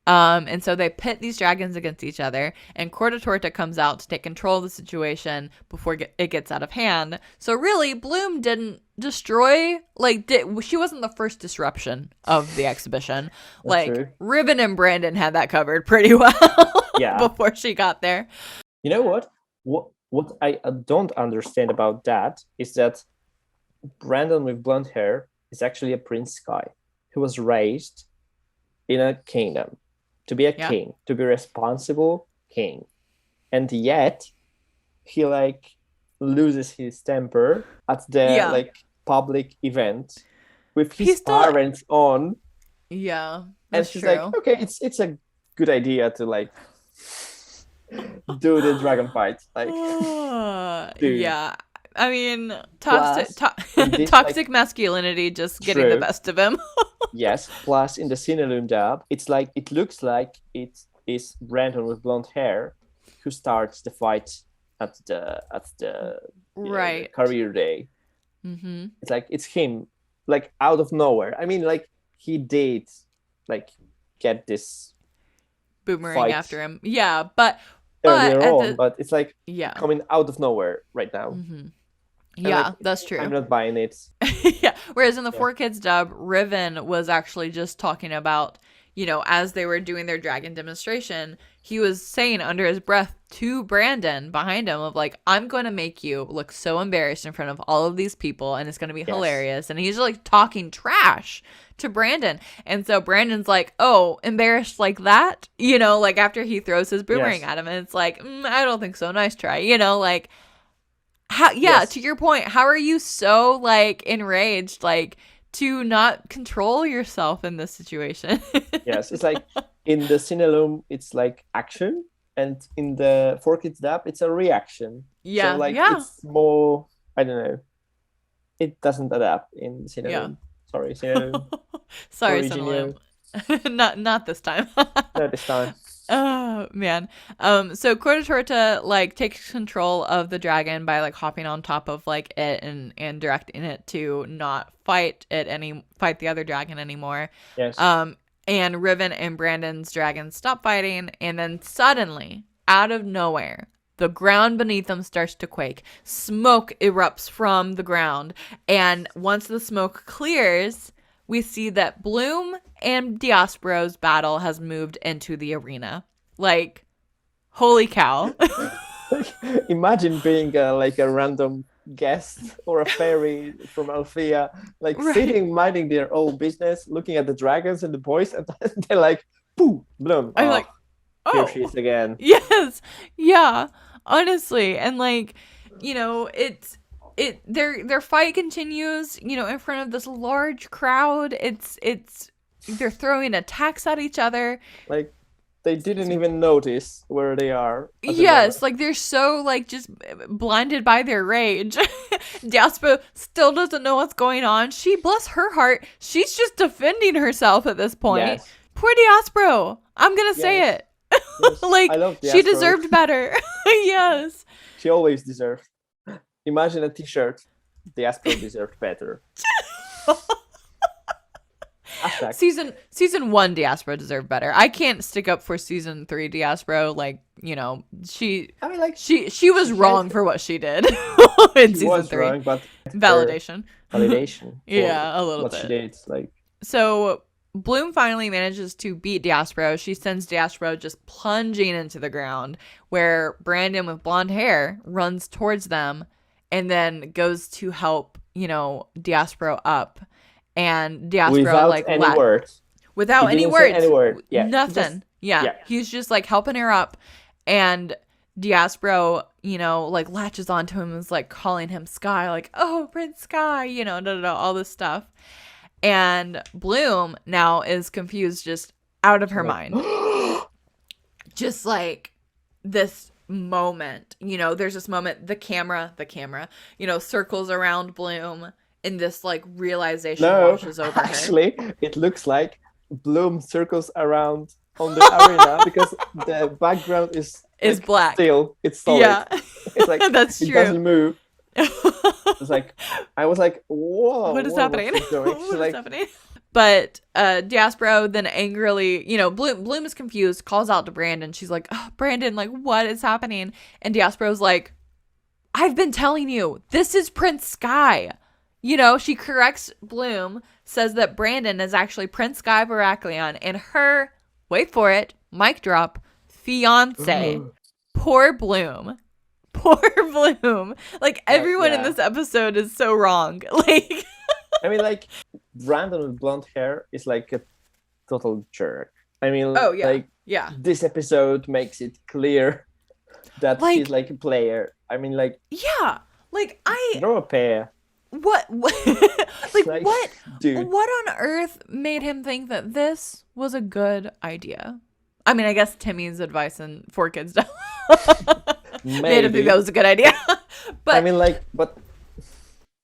Speaker 1: And so they pit these dragons against each other, and Corta Torta comes out to take control of the situation before it gets out of hand. So really, Bloom didn't destroy, she wasn't the first disruption of the exhibition. Like, true. Riven and Brandon had that covered pretty well before she got there.
Speaker 2: You know what? What I don't understand about that is that Brandon with blonde hair is actually a Prince Sky who was raised in a kingdom to be a king, to be a responsible king. And yet he like loses his temper at the public event with his parents on.
Speaker 1: Yeah.
Speaker 2: And she's true. Like, okay, it's a good idea to like do the dragon fight. Like,
Speaker 1: yeah. I mean, toxic masculinity just getting the best of him.
Speaker 2: Yes. Plus, in the Cineloom dub, it looks like it is Brandon with blonde hair who starts the fight at the career day.
Speaker 1: Mm-hmm.
Speaker 2: It's like it's him, like out of nowhere. I mean, like he did, like get this
Speaker 1: boomerang after him. Yeah, but
Speaker 2: it's like coming out of nowhere right now.
Speaker 1: Mm-hmm. Yeah, that's true.
Speaker 2: I'm not buying it.
Speaker 1: Yeah. Whereas in the 4Kids dub, Riven was actually just talking about, as they were doing their dragon demonstration, he was saying under his breath to Brandon behind him of like, I'm going to make you look so embarrassed in front of all of these people, and it's going to be hilarious. And he's like talking trash to Brandon. And so Brandon's like, oh, embarrassed like that? Like after he throws his boomerang at him, and it's like, I don't think so. Nice try. Like, how, to your point, how are you so like enraged, like to not control yourself in this situation?
Speaker 2: Yes, it's like in the Cinelume, it's like action, and in the 4Kids dub, it's a reaction.
Speaker 1: Yeah,
Speaker 2: so like
Speaker 1: yeah.
Speaker 2: it's more, I don't know. It doesn't adapt in Cinelume.
Speaker 1: Yeah.
Speaker 2: Sorry, Cinelume.
Speaker 1: Sorry,
Speaker 2: Original.
Speaker 1: Cinelume. Not this time.
Speaker 2: Not this time.
Speaker 1: Oh man. So Cortatorta like takes control of the dragon by like hopping on top of like it and directing it to not fight the other dragon anymore.
Speaker 2: Yes.
Speaker 1: And Riven and Brandon's dragons stop fighting, and then suddenly, out of nowhere, the ground beneath them starts to quake. Smoke erupts from the ground, and once the smoke clears, we see that Bloom and Diospero's battle has moved into the arena. Like, holy cow.
Speaker 2: Imagine being like a random guest or a fairy from Althea, like sitting, minding their own business, looking at the dragons and the boys, and they're like, pooh, Bloom.
Speaker 1: I'm like, oh.
Speaker 2: Here she is again.
Speaker 1: Yes. Yeah. Honestly. And like, you know, their fight continues, you know, in front of this large crowd. They're throwing attacks at each other.
Speaker 2: Like, they didn't even notice where they are.
Speaker 1: Yes, like they're so like just blinded by their rage. Diaspro still doesn't know what's going on. She, bless her heart, she's just defending herself at this point.
Speaker 2: Yes.
Speaker 1: Poor Diaspro. I'm gonna say it.
Speaker 2: Yes.
Speaker 1: Like,
Speaker 2: I love
Speaker 1: she
Speaker 2: Diaspro.
Speaker 1: deserved better. Yes.
Speaker 2: She always deserved. Imagine a t-shirt. Diaspro deserved better.
Speaker 1: Season 1 Diaspora deserved better. I can't stick up for season 3 Diaspora. Like, you know, she was wrong for what she did in season 3.
Speaker 2: Wrong, but
Speaker 1: validation.
Speaker 2: Yeah,
Speaker 1: a little
Speaker 2: what
Speaker 1: bit.
Speaker 2: She did, like.
Speaker 1: So Bloom finally manages to beat Diaspora. She sends Diaspora just plunging into the ground, where Brandon with blonde hair runs towards them and then goes to help, you know, Diaspora up. And Diaspora
Speaker 2: without
Speaker 1: like
Speaker 2: any words.
Speaker 1: Without any words.
Speaker 2: Yeah.
Speaker 1: Nothing. Yeah. He's just like helping her up, and Diaspora, you know, like latches onto him and is like calling him Sky, like, oh, Prince Sky, you know, all this stuff. And Bloom now is confused, just out of her mind. Just like this moment, you know, there's this moment, the camera, you know, circles around Bloom. And this like realization washes over
Speaker 2: actually, her. It looks like Bloom circles around on the arena because the background is like,
Speaker 1: black.
Speaker 2: Still, it's solid.
Speaker 1: Yeah,
Speaker 2: it's like
Speaker 1: that's
Speaker 2: it
Speaker 1: true.
Speaker 2: Doesn't move. It's like I was like, whoa,
Speaker 1: what is happening?
Speaker 2: What is
Speaker 1: happening? But Diaspora then angrily, you know, Bloom is confused, calls out to Brandon. She's like, oh, Brandon, like, what is happening? And Diaspora's like, I've been telling you, this is Prince Sky. You know, she corrects Bloom, says that Brandon is actually Prince Sky Barackleon, and her, wait for it, mic drop, fiance. Poor Bloom. Like, everyone in this episode is so wrong. Like,
Speaker 2: I mean, like, Brandon with blonde hair is like a total jerk. I mean, this episode makes it clear that
Speaker 1: like,
Speaker 2: he's like a player. I mean, like,
Speaker 1: yeah, like
Speaker 2: they're a pair.
Speaker 1: What like what?
Speaker 2: Dude.
Speaker 1: What on earth made him think that this was a good idea? I mean, I guess Timmy's advice in 4Kids made him think that was a good idea. But
Speaker 2: I mean, like, but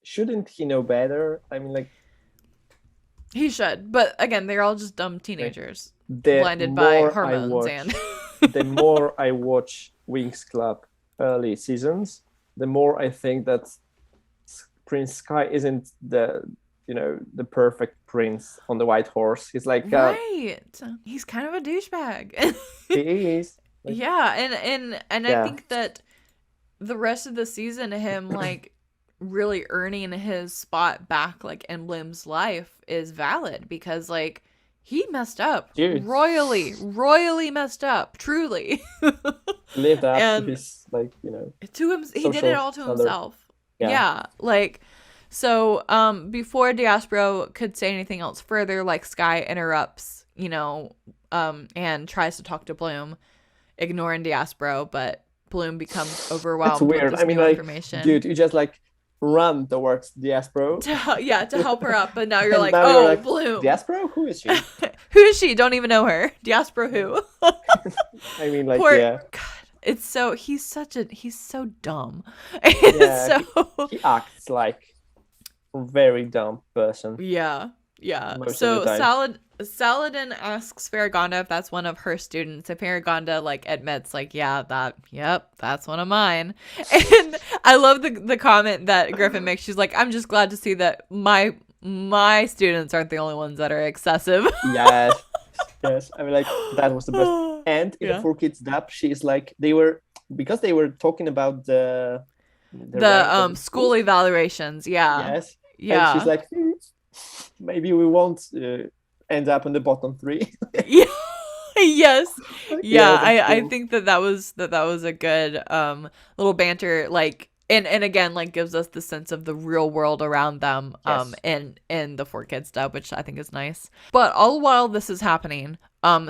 Speaker 2: shouldn't he know better? I mean, like,
Speaker 1: he should. But again, they're all just dumb teenagers, blinded by hormones. And
Speaker 2: the more I watch Winx Club early seasons, the more I think that Prince Sky isn't the perfect prince on the white horse. He's like
Speaker 1: right. He's kind of a douchebag.
Speaker 2: He is.
Speaker 1: Like, yeah, and I think that the rest of the season, him like really earning his spot back like in Bloom's life is valid, because like he messed up.
Speaker 2: Dude.
Speaker 1: royally messed up, truly.
Speaker 2: Lived up to his, like, you know,
Speaker 1: to him. He did it all to himself.
Speaker 2: Yeah,
Speaker 1: like, so before Diaspora could say anything else further, like, Sky interrupts, you know, and tries to talk to Bloom, ignoring Diaspora, but Bloom becomes overwhelmed with this new information.
Speaker 2: Dude, you just like run towards Diaspora
Speaker 1: to help her up, but now you're like, oh, Bloom,
Speaker 2: Diaspora, who is she?
Speaker 1: Who is she? Don't even know her. Diaspora who?
Speaker 2: I mean, like,
Speaker 1: Poor,
Speaker 2: yeah.
Speaker 1: God, he's so dumb.
Speaker 2: Yeah, he acts like a very dumb person.
Speaker 1: Yeah.
Speaker 2: Most
Speaker 1: So
Speaker 2: of the time.
Speaker 1: Saladin asks Faragonda if that's one of her students. And Faragonda like admits like, yep, that's one of mine. And I love the comment that Griffin makes. She's like, I'm just glad to see that my students aren't the only ones that are excessive.
Speaker 2: Yes. I mean, like, that was the best. And in
Speaker 1: Yeah.
Speaker 2: the 4Kids dub, she's like, because they were talking about the rank of the
Speaker 1: school evaluations. Yeah.
Speaker 2: Yes.
Speaker 1: Yeah.
Speaker 2: And she's like, maybe we won't end up in the bottom 3.
Speaker 1: Yeah. Yes. Yeah. I
Speaker 2: cool.
Speaker 1: think that was a good little banter, like, and again, like, gives us the sense of the real world around them in the 4Kids dub, which I think is nice. But all while this is happening,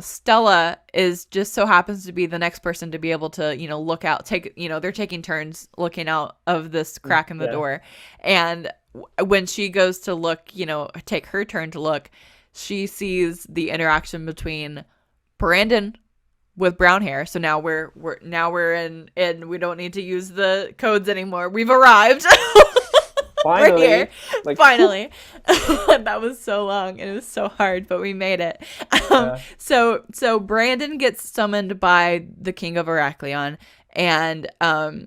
Speaker 1: Stella is just so happens to be the next person to be able to, look out, they're taking turns looking out of this crack in the door. And when she goes to look, take her turn to look, she sees the interaction between Brandon with brown hair. So now we're in, and we don't need to use the codes anymore. We've arrived.
Speaker 2: Finally.
Speaker 1: We're here.
Speaker 2: Like,
Speaker 1: Finally. That was so long and it was so hard, but we made it. So Brandon gets summoned by the King of Heraklion, and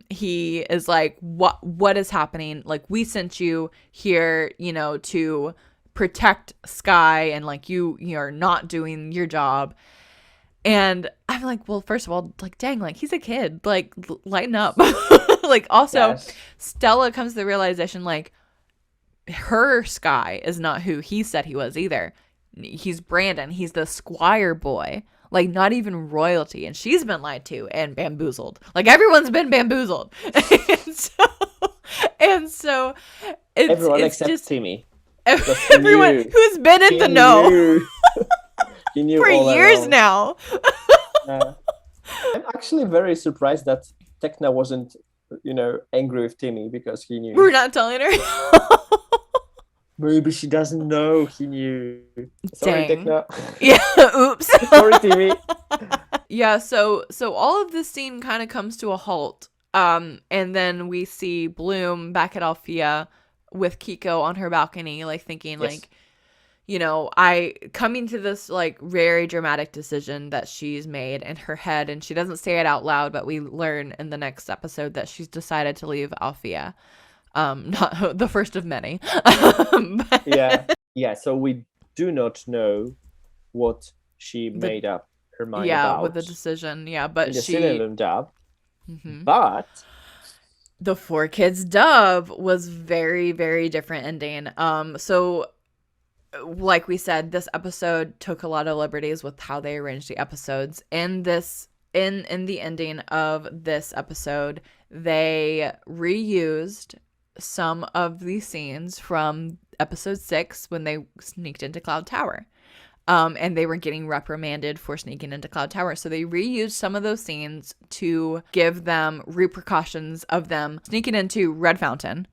Speaker 1: he is like, what is happening? Like, we sent you here, to protect Sky, and like you're not doing your job. And I'm like, well, first of all, like, dang, like, he's a kid, like, lighten up. Like, also,
Speaker 2: yes.
Speaker 1: Stella comes to the realization, like, her Sky is not who he said he was either. He's Brandon. He's the squire boy, like, not even royalty. And she's been lied to and bamboozled. Like, everyone's been bamboozled. and so
Speaker 2: everyone
Speaker 1: it's
Speaker 2: except
Speaker 1: just
Speaker 2: Timmy.
Speaker 1: everyone who's been in the know.
Speaker 2: He knew
Speaker 1: for
Speaker 2: all
Speaker 1: years
Speaker 2: along.
Speaker 1: now.
Speaker 2: I'm actually very surprised that Tekna wasn't, angry with Timmy because he knew.
Speaker 1: We're not telling her.
Speaker 2: Maybe she doesn't know he knew. Sorry,
Speaker 1: Dang.
Speaker 2: Tekna.
Speaker 1: Yeah, oops.
Speaker 2: Sorry, Timmy.
Speaker 1: Yeah, so all of this scene kind of comes to a halt. And then we see Bloom back at Althea with Kiko on her balcony, like, thinking,
Speaker 2: Yes.
Speaker 1: like, I coming to this, like, very dramatic decision that she's made in her head, and she doesn't say it out loud, but we learn in the next episode that she's decided to leave Althea. Not the first of many.
Speaker 2: Yeah. So we do not know what she made up her mind about.
Speaker 1: With the decision. Yeah, but
Speaker 2: in the
Speaker 1: she.
Speaker 2: Synonym dub.
Speaker 1: Mm-hmm.
Speaker 2: But
Speaker 1: the 4Kids dub was very, very different ending. So, like we said, this episode took a lot of liberties with how they arranged the episodes. In the ending of this episode, they reused some of the scenes from episode 6 when they sneaked into Cloud Tower. And they were getting reprimanded for sneaking into Cloud Tower. So they reused some of those scenes to give them repercussions of them sneaking into Red Fountain,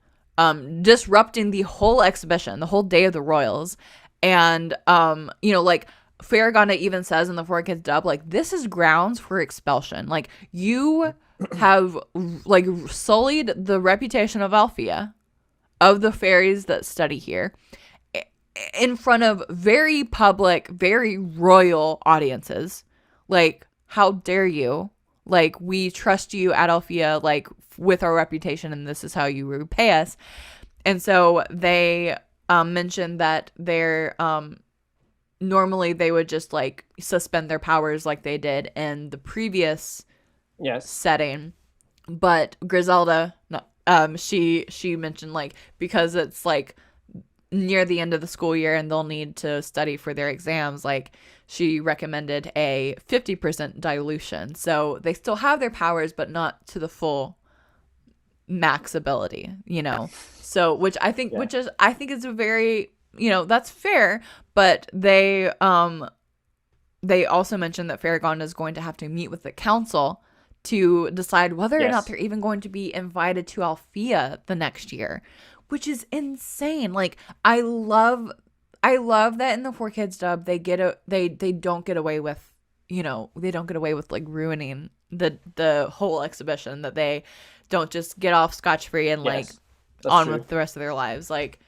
Speaker 1: disrupting the whole exhibition, the whole day of the Royals. And, like, Faragonda even says in the 4Kids dub, like, this is grounds for expulsion. Like, you have, like, sullied the reputation of Althea, of the fairies that study here, in front of very public, very royal audiences. Like, how dare you? Like, we trust you at Althea, like, with our reputation, and this is how you repay us. And so they mentioned that they're normally they would just, like, suspend their powers like they did in the previous setting. But Griselda, she mentioned, like, because it's, like, near the end of the school year and they'll need to study for their exams, like, she recommended a 50% dilution. So they still have their powers, but not to the full max ability, So, which I think is a very, that's fair. But they also mentioned that Faragonda is going to have to meet with the council to decide whether or not they're even going to be invited to Althea the next year, which is insane. Like, I love I love that in the 4Kids dub they don't get away with, they don't get away with like ruining the whole exhibition, that they don't just get off scotch-free and like on with the rest of their lives. Like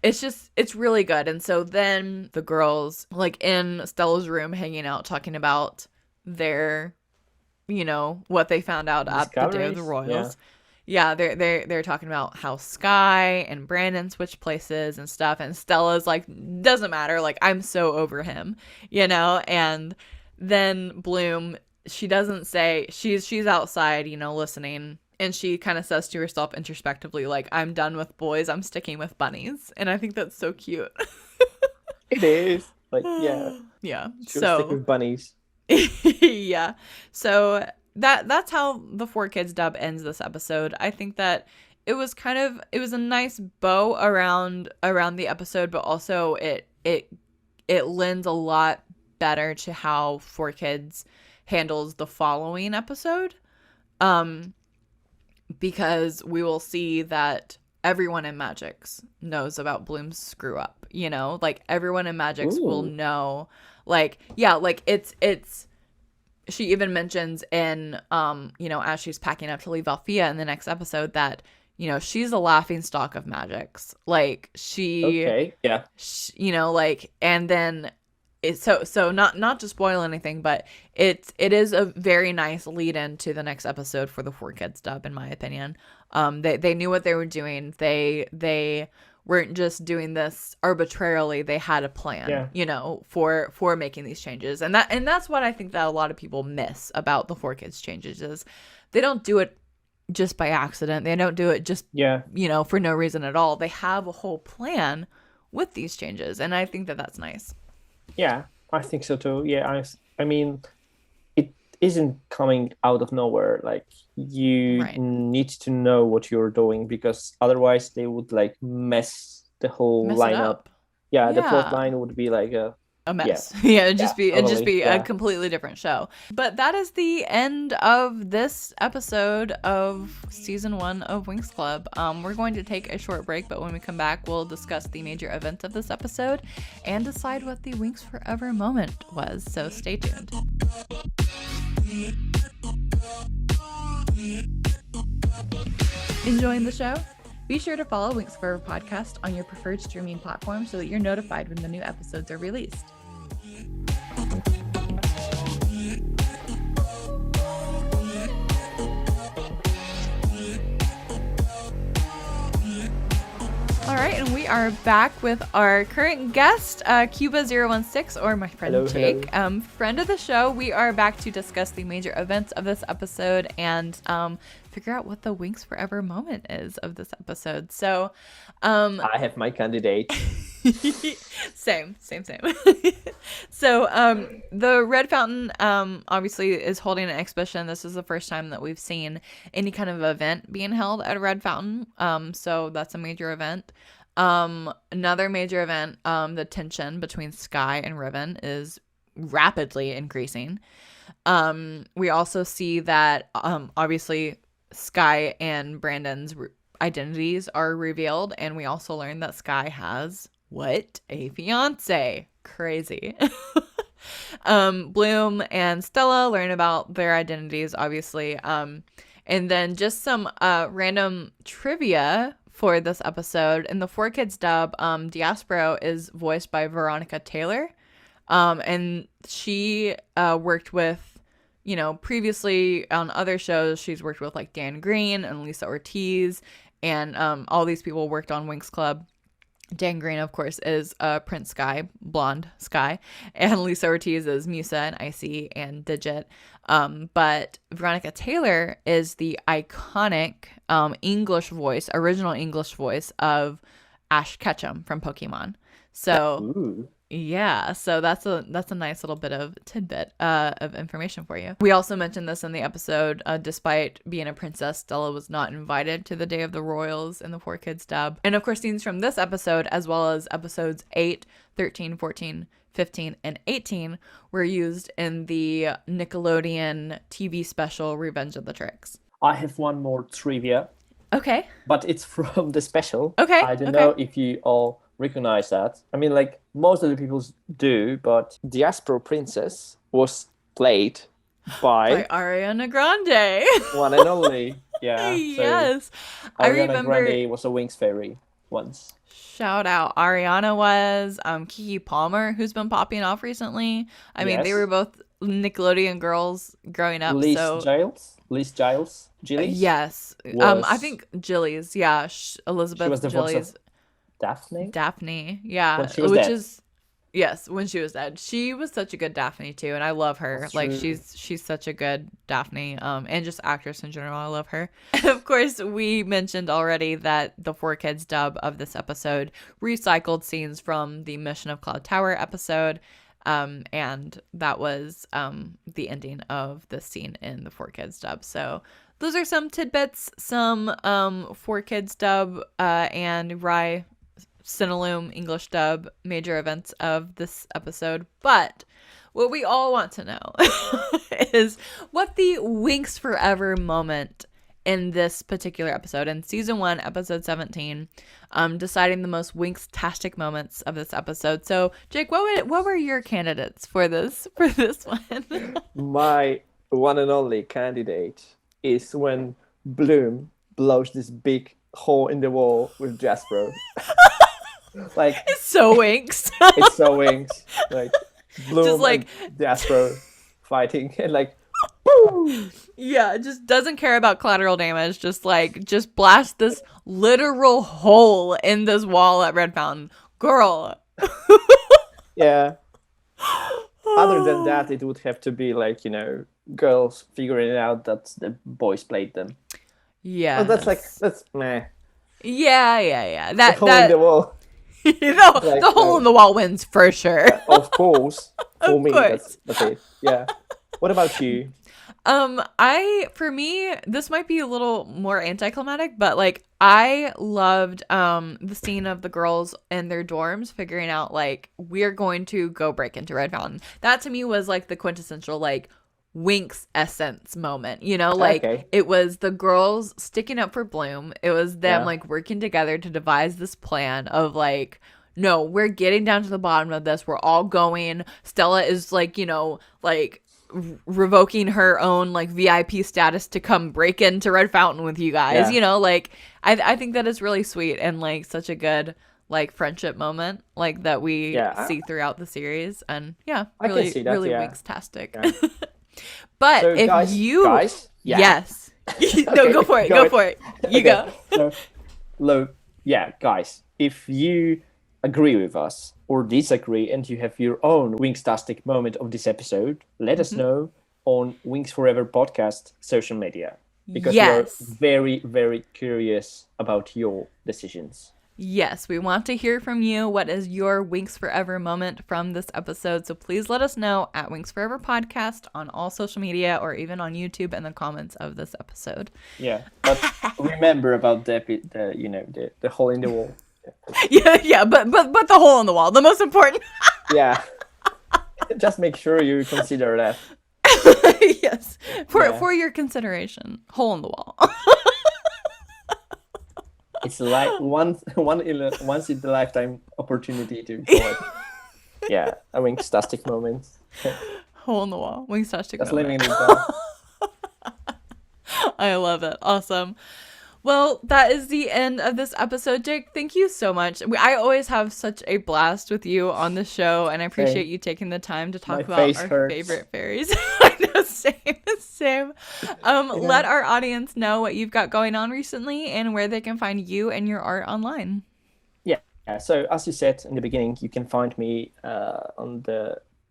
Speaker 1: it's really good. And so then the girls like in Stella's room hanging out talking about their, what they found out at the Day of the Royals. Yeah, they're talking about how Sky and Brandon switch places and stuff, and Stella's like, doesn't matter, like I'm so over him, and then Bloom, she doesn't say, she's outside, listening, and she kind of says to herself introspectively, like, I'm done with boys, I'm sticking with bunnies. And I think that's so cute.
Speaker 2: It is. Like,
Speaker 1: yeah.
Speaker 2: She'll stick with bunnies.
Speaker 1: Yeah. So that's how the 4Kids dub ends this episode. I think that it was a nice bow around the episode, but also it lends a lot better to how 4Kids handles the following episode. Because we will see that everyone in Magix knows about Bloom's screw up, like everyone in Magix will know, like, yeah, like it's, she even mentions in, as she's packing up to leave Althea in the next episode that, she's the laughing stock of Magix. Like like, and then it's so not to spoil anything, but it is a very nice lead in to the next episode for the 4Kids dub, in my opinion. They knew what they were doing. They weren't just doing this arbitrarily. They had a plan, for making these changes. And that's what I think that a lot of people miss about the 4Kids changes is they don't do it just by accident. They don't do it just, for no reason at all. They have a whole plan with these changes. And I think that that's nice.
Speaker 2: Yeah, I think so too. Yeah, I mean, it isn't coming out of nowhere. Like, you need to know what you're doing, because otherwise they would like mess the whole lineup. Yeah, the plot line would be like a
Speaker 1: mess. Yeah, it'd just be a completely different show. But that is the end of this episode of season 1 of Winx Club. We're going to take a short break, but when we come back, we'll discuss the major events of this episode and decide what the Winx Forever moment was. So stay tuned. Enjoying the show? Be sure to follow Winx Forever Podcast on your preferred streaming platform so that you're notified when the new episodes are released. All right, and we are back with our current guest, QBA016, or my friend Jake. Hello. Friend of the show. We are back to discuss the major events of this episode and figure out what the Winx Forever moment is of this episode. So,
Speaker 2: I have my candidate.
Speaker 1: Same. So, the Red Fountain, obviously is holding an exhibition. This is the first time that we've seen any kind of event being held at a Red Fountain. So that's a major event. Another major event, the tension between Sky and Riven is rapidly increasing. We also see that, obviously Sky and Brandon's identities are revealed, and we also learn that Sky has a fiance. Crazy. Bloom and Stella learn about their identities, obviously. And then just some random trivia for this episode. In the 4Kids dub, Diasporo is voiced by Veronica Taylor. And she worked with, previously on other shows, she's worked with like Dan Green and Lisa Ortiz, and all these people worked on Winx Club. Dan Green, of course, is Prince Sky, blonde Sky, and Lisa Ortiz is Musa and Icy and Digit. But Veronica Taylor is the iconic original English voice of Ash Ketchum from Pokemon. So
Speaker 2: Ooh.
Speaker 1: Yeah, so that's a nice little bit of tidbit of information for you. We also mentioned this in the episode. Despite being a princess, Stella was not invited to the Day of the Royals in the 4Kids dub. And of course, scenes from this episode, as well as episodes 8, 13, 14, 15, and 18, were used in the Nickelodeon TV special Revenge of the Tricks.
Speaker 2: I have one more trivia.
Speaker 1: Okay.
Speaker 2: But it's from the special.
Speaker 1: Okay.
Speaker 2: I don't know if you all recognize that. I mean, like, most of the people do, but Diaspora Princess was played by
Speaker 1: Ariana Grande.
Speaker 2: one and only. Yeah.
Speaker 1: Yes.
Speaker 2: So
Speaker 1: I
Speaker 2: Ariana
Speaker 1: remember.
Speaker 2: Grande was a Winx fairy once.
Speaker 1: Shout out. Ariana was Kiki Palmer, who's been popping off recently. I mean, they were both Nickelodeon girls growing up.
Speaker 2: Lise Giles. Gillies?
Speaker 1: Yes. I think Gillies. Yeah. Elizabeth
Speaker 2: She was the voice
Speaker 1: Gillies.
Speaker 2: of Daphne?
Speaker 1: Daphne. Yeah.
Speaker 2: When she was
Speaker 1: which
Speaker 2: dead.
Speaker 1: is Yes, when she was dead. She was such a good Daphne too, and I love her.
Speaker 2: That's
Speaker 1: Like
Speaker 2: true.
Speaker 1: she's such a good Daphne, and just actress in general. I love her. Of course, we mentioned already that the 4Kids dub of this episode recycled scenes from the Mission of Cloud Tower episode. And that was the ending of the scene in the 4Kids dub. So those are some tidbits, some 4Kids dub and Rye Cinelume English dub major events of this episode. But what we all want to know is what the Winx Forever moment in this particular episode, in season 1, episode 17, deciding the most Winx-tastic moments of this episode. So, Jake, what were your candidates for this one?
Speaker 2: My one and only candidate is when Bloom blows this big hole in the wall with Jasper. Like,
Speaker 1: It's so Winx.
Speaker 2: it's so Winx. Like, Bloom
Speaker 1: Just like-
Speaker 2: and Jasper fighting and like, boom!
Speaker 1: Yeah, just doesn't care about collateral damage. Just blast this literal hole in this wall at Red Fountain. Girl.
Speaker 2: Yeah. Other than that, it would have to be like, girls figuring out that the boys played them.
Speaker 1: Yeah.
Speaker 2: Oh, that's meh.
Speaker 1: Yeah.
Speaker 2: The hole in the wall.
Speaker 1: The hole in the wall wins for sure.
Speaker 2: Of course. For me,
Speaker 1: course.
Speaker 2: that's it. Yeah. What about you?
Speaker 1: For me, this might be a little more anticlimactic, but like I loved the scene of the girls in their dorms figuring out like we're going to go break into Red Fountain. That to me was like the quintessential like Winx essence moment, like
Speaker 2: Okay.
Speaker 1: It was the girls sticking up for Bloom. It was them
Speaker 2: Yeah.
Speaker 1: like working together to devise this plan of like, no, we're getting down to the bottom of this. We're all going. Stella is like, revoking her own like VIP status to come break into Red Fountain with you guys.
Speaker 2: Yeah.
Speaker 1: Like I think that is really sweet and like such a good like friendship moment like that we see throughout the series. And yeah,
Speaker 2: I
Speaker 1: really
Speaker 2: can see that,
Speaker 1: really
Speaker 2: yeah.
Speaker 1: Winx-tastic.
Speaker 2: Yeah.
Speaker 1: But
Speaker 2: So
Speaker 1: if
Speaker 2: guys, yeah.
Speaker 1: yes. No, go for it. Go for it. You go.
Speaker 2: So, guys, if you agree with us or disagree and you have your own Winx-tastic moment of this episode, let us know on Winx Forever Podcast social media. Because
Speaker 1: Yes.
Speaker 2: we're very, very curious about your decisions.
Speaker 1: Yes, we want to hear from you. What is your Winx Forever moment from this episode? So please let us know at Winx Forever Podcast on all social media or even on YouTube in the comments of this episode.
Speaker 2: Yeah, but remember about the hole in the wall.
Speaker 1: Yeah, but the hole in the wall, the most important.
Speaker 2: Yeah, just make sure you consider that.
Speaker 1: Yes, for your consideration, hole in the wall.
Speaker 2: It's like once in a lifetime opportunity to go it. Yeah, a Winx-tastic moment.
Speaker 1: Hole in the wall, Winx-tastic
Speaker 2: Just
Speaker 1: moment.
Speaker 2: living it down.
Speaker 1: I love it. Awesome. Well, that is the end of this episode, Jake. Thank you so much. I always have such a blast with you on the show, and I appreciate you taking the time to talk
Speaker 2: My
Speaker 1: about
Speaker 2: face
Speaker 1: our
Speaker 2: hurts.
Speaker 1: favorite fairies. I know, same. Let our audience know what you've got going on recently and where they can find you and your art online.
Speaker 2: Yeah. So as you said in the beginning, you can find me on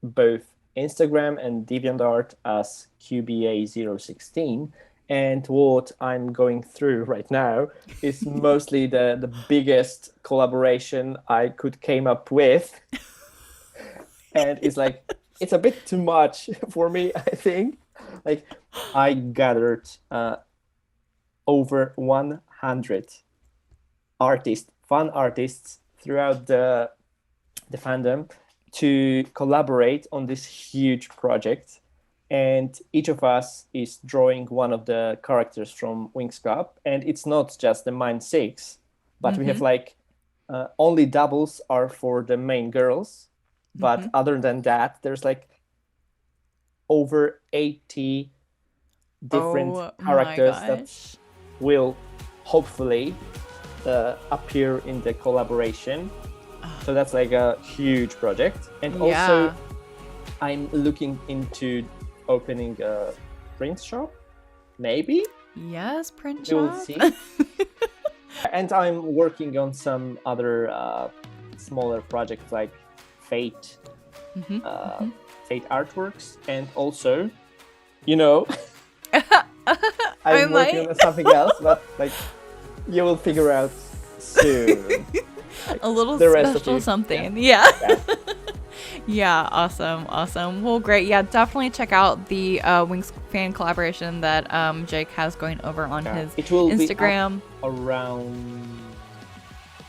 Speaker 2: both Instagram and DeviantArt as QBA016. And what I'm going through right now is mostly the biggest collaboration I could came up with. And it's like, it's a bit too much for me, I think. Like, I gathered over 100 fun artists throughout the fandom to collaborate on this huge project. And each of us is drawing one of the characters from Winx Club. And it's not just the Mind 6, but we have like only doubles are for the main girls, but other than that, there's like over 80 different characters that will hopefully appear in the collaboration. So that's like a huge project. And also I'm looking into opening a print shop, maybe.
Speaker 1: Yes, print shop.
Speaker 2: We'll see. And I'm working on some other smaller projects like Fate, Fate artworks, and also, I'm working on something else, but like you will figure out soon. Like,
Speaker 1: a little special something. Yeah, awesome. Well, great. Yeah, definitely check out the Winx fan collaboration that Jake has going over on his Instagram.
Speaker 2: Be around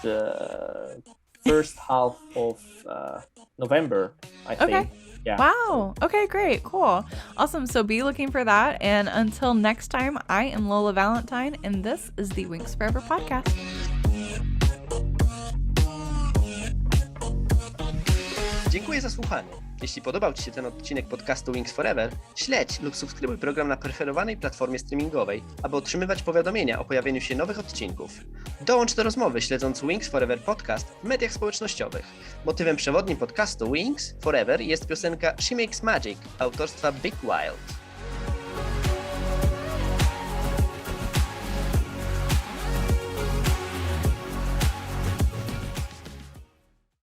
Speaker 2: the first half of November, I think. Yeah.
Speaker 1: Wow. Okay, great. Cool. Awesome. So be looking for that. And until next time, I am Lola Valentine, and this is the Winx Forever Podcast.
Speaker 3: Dziękuję za słuchanie. Jeśli podobał Ci się ten odcinek podcastu Winx Forever, śledź lub subskrybuj program na preferowanej platformie streamingowej, aby otrzymywać powiadomienia o pojawieniu się nowych odcinków. Dołącz do rozmowy śledząc Winx Forever Podcast w mediach społecznościowych. Motywem przewodnim podcastu Winx Forever jest piosenka She Makes Magic autorstwa Big Wild.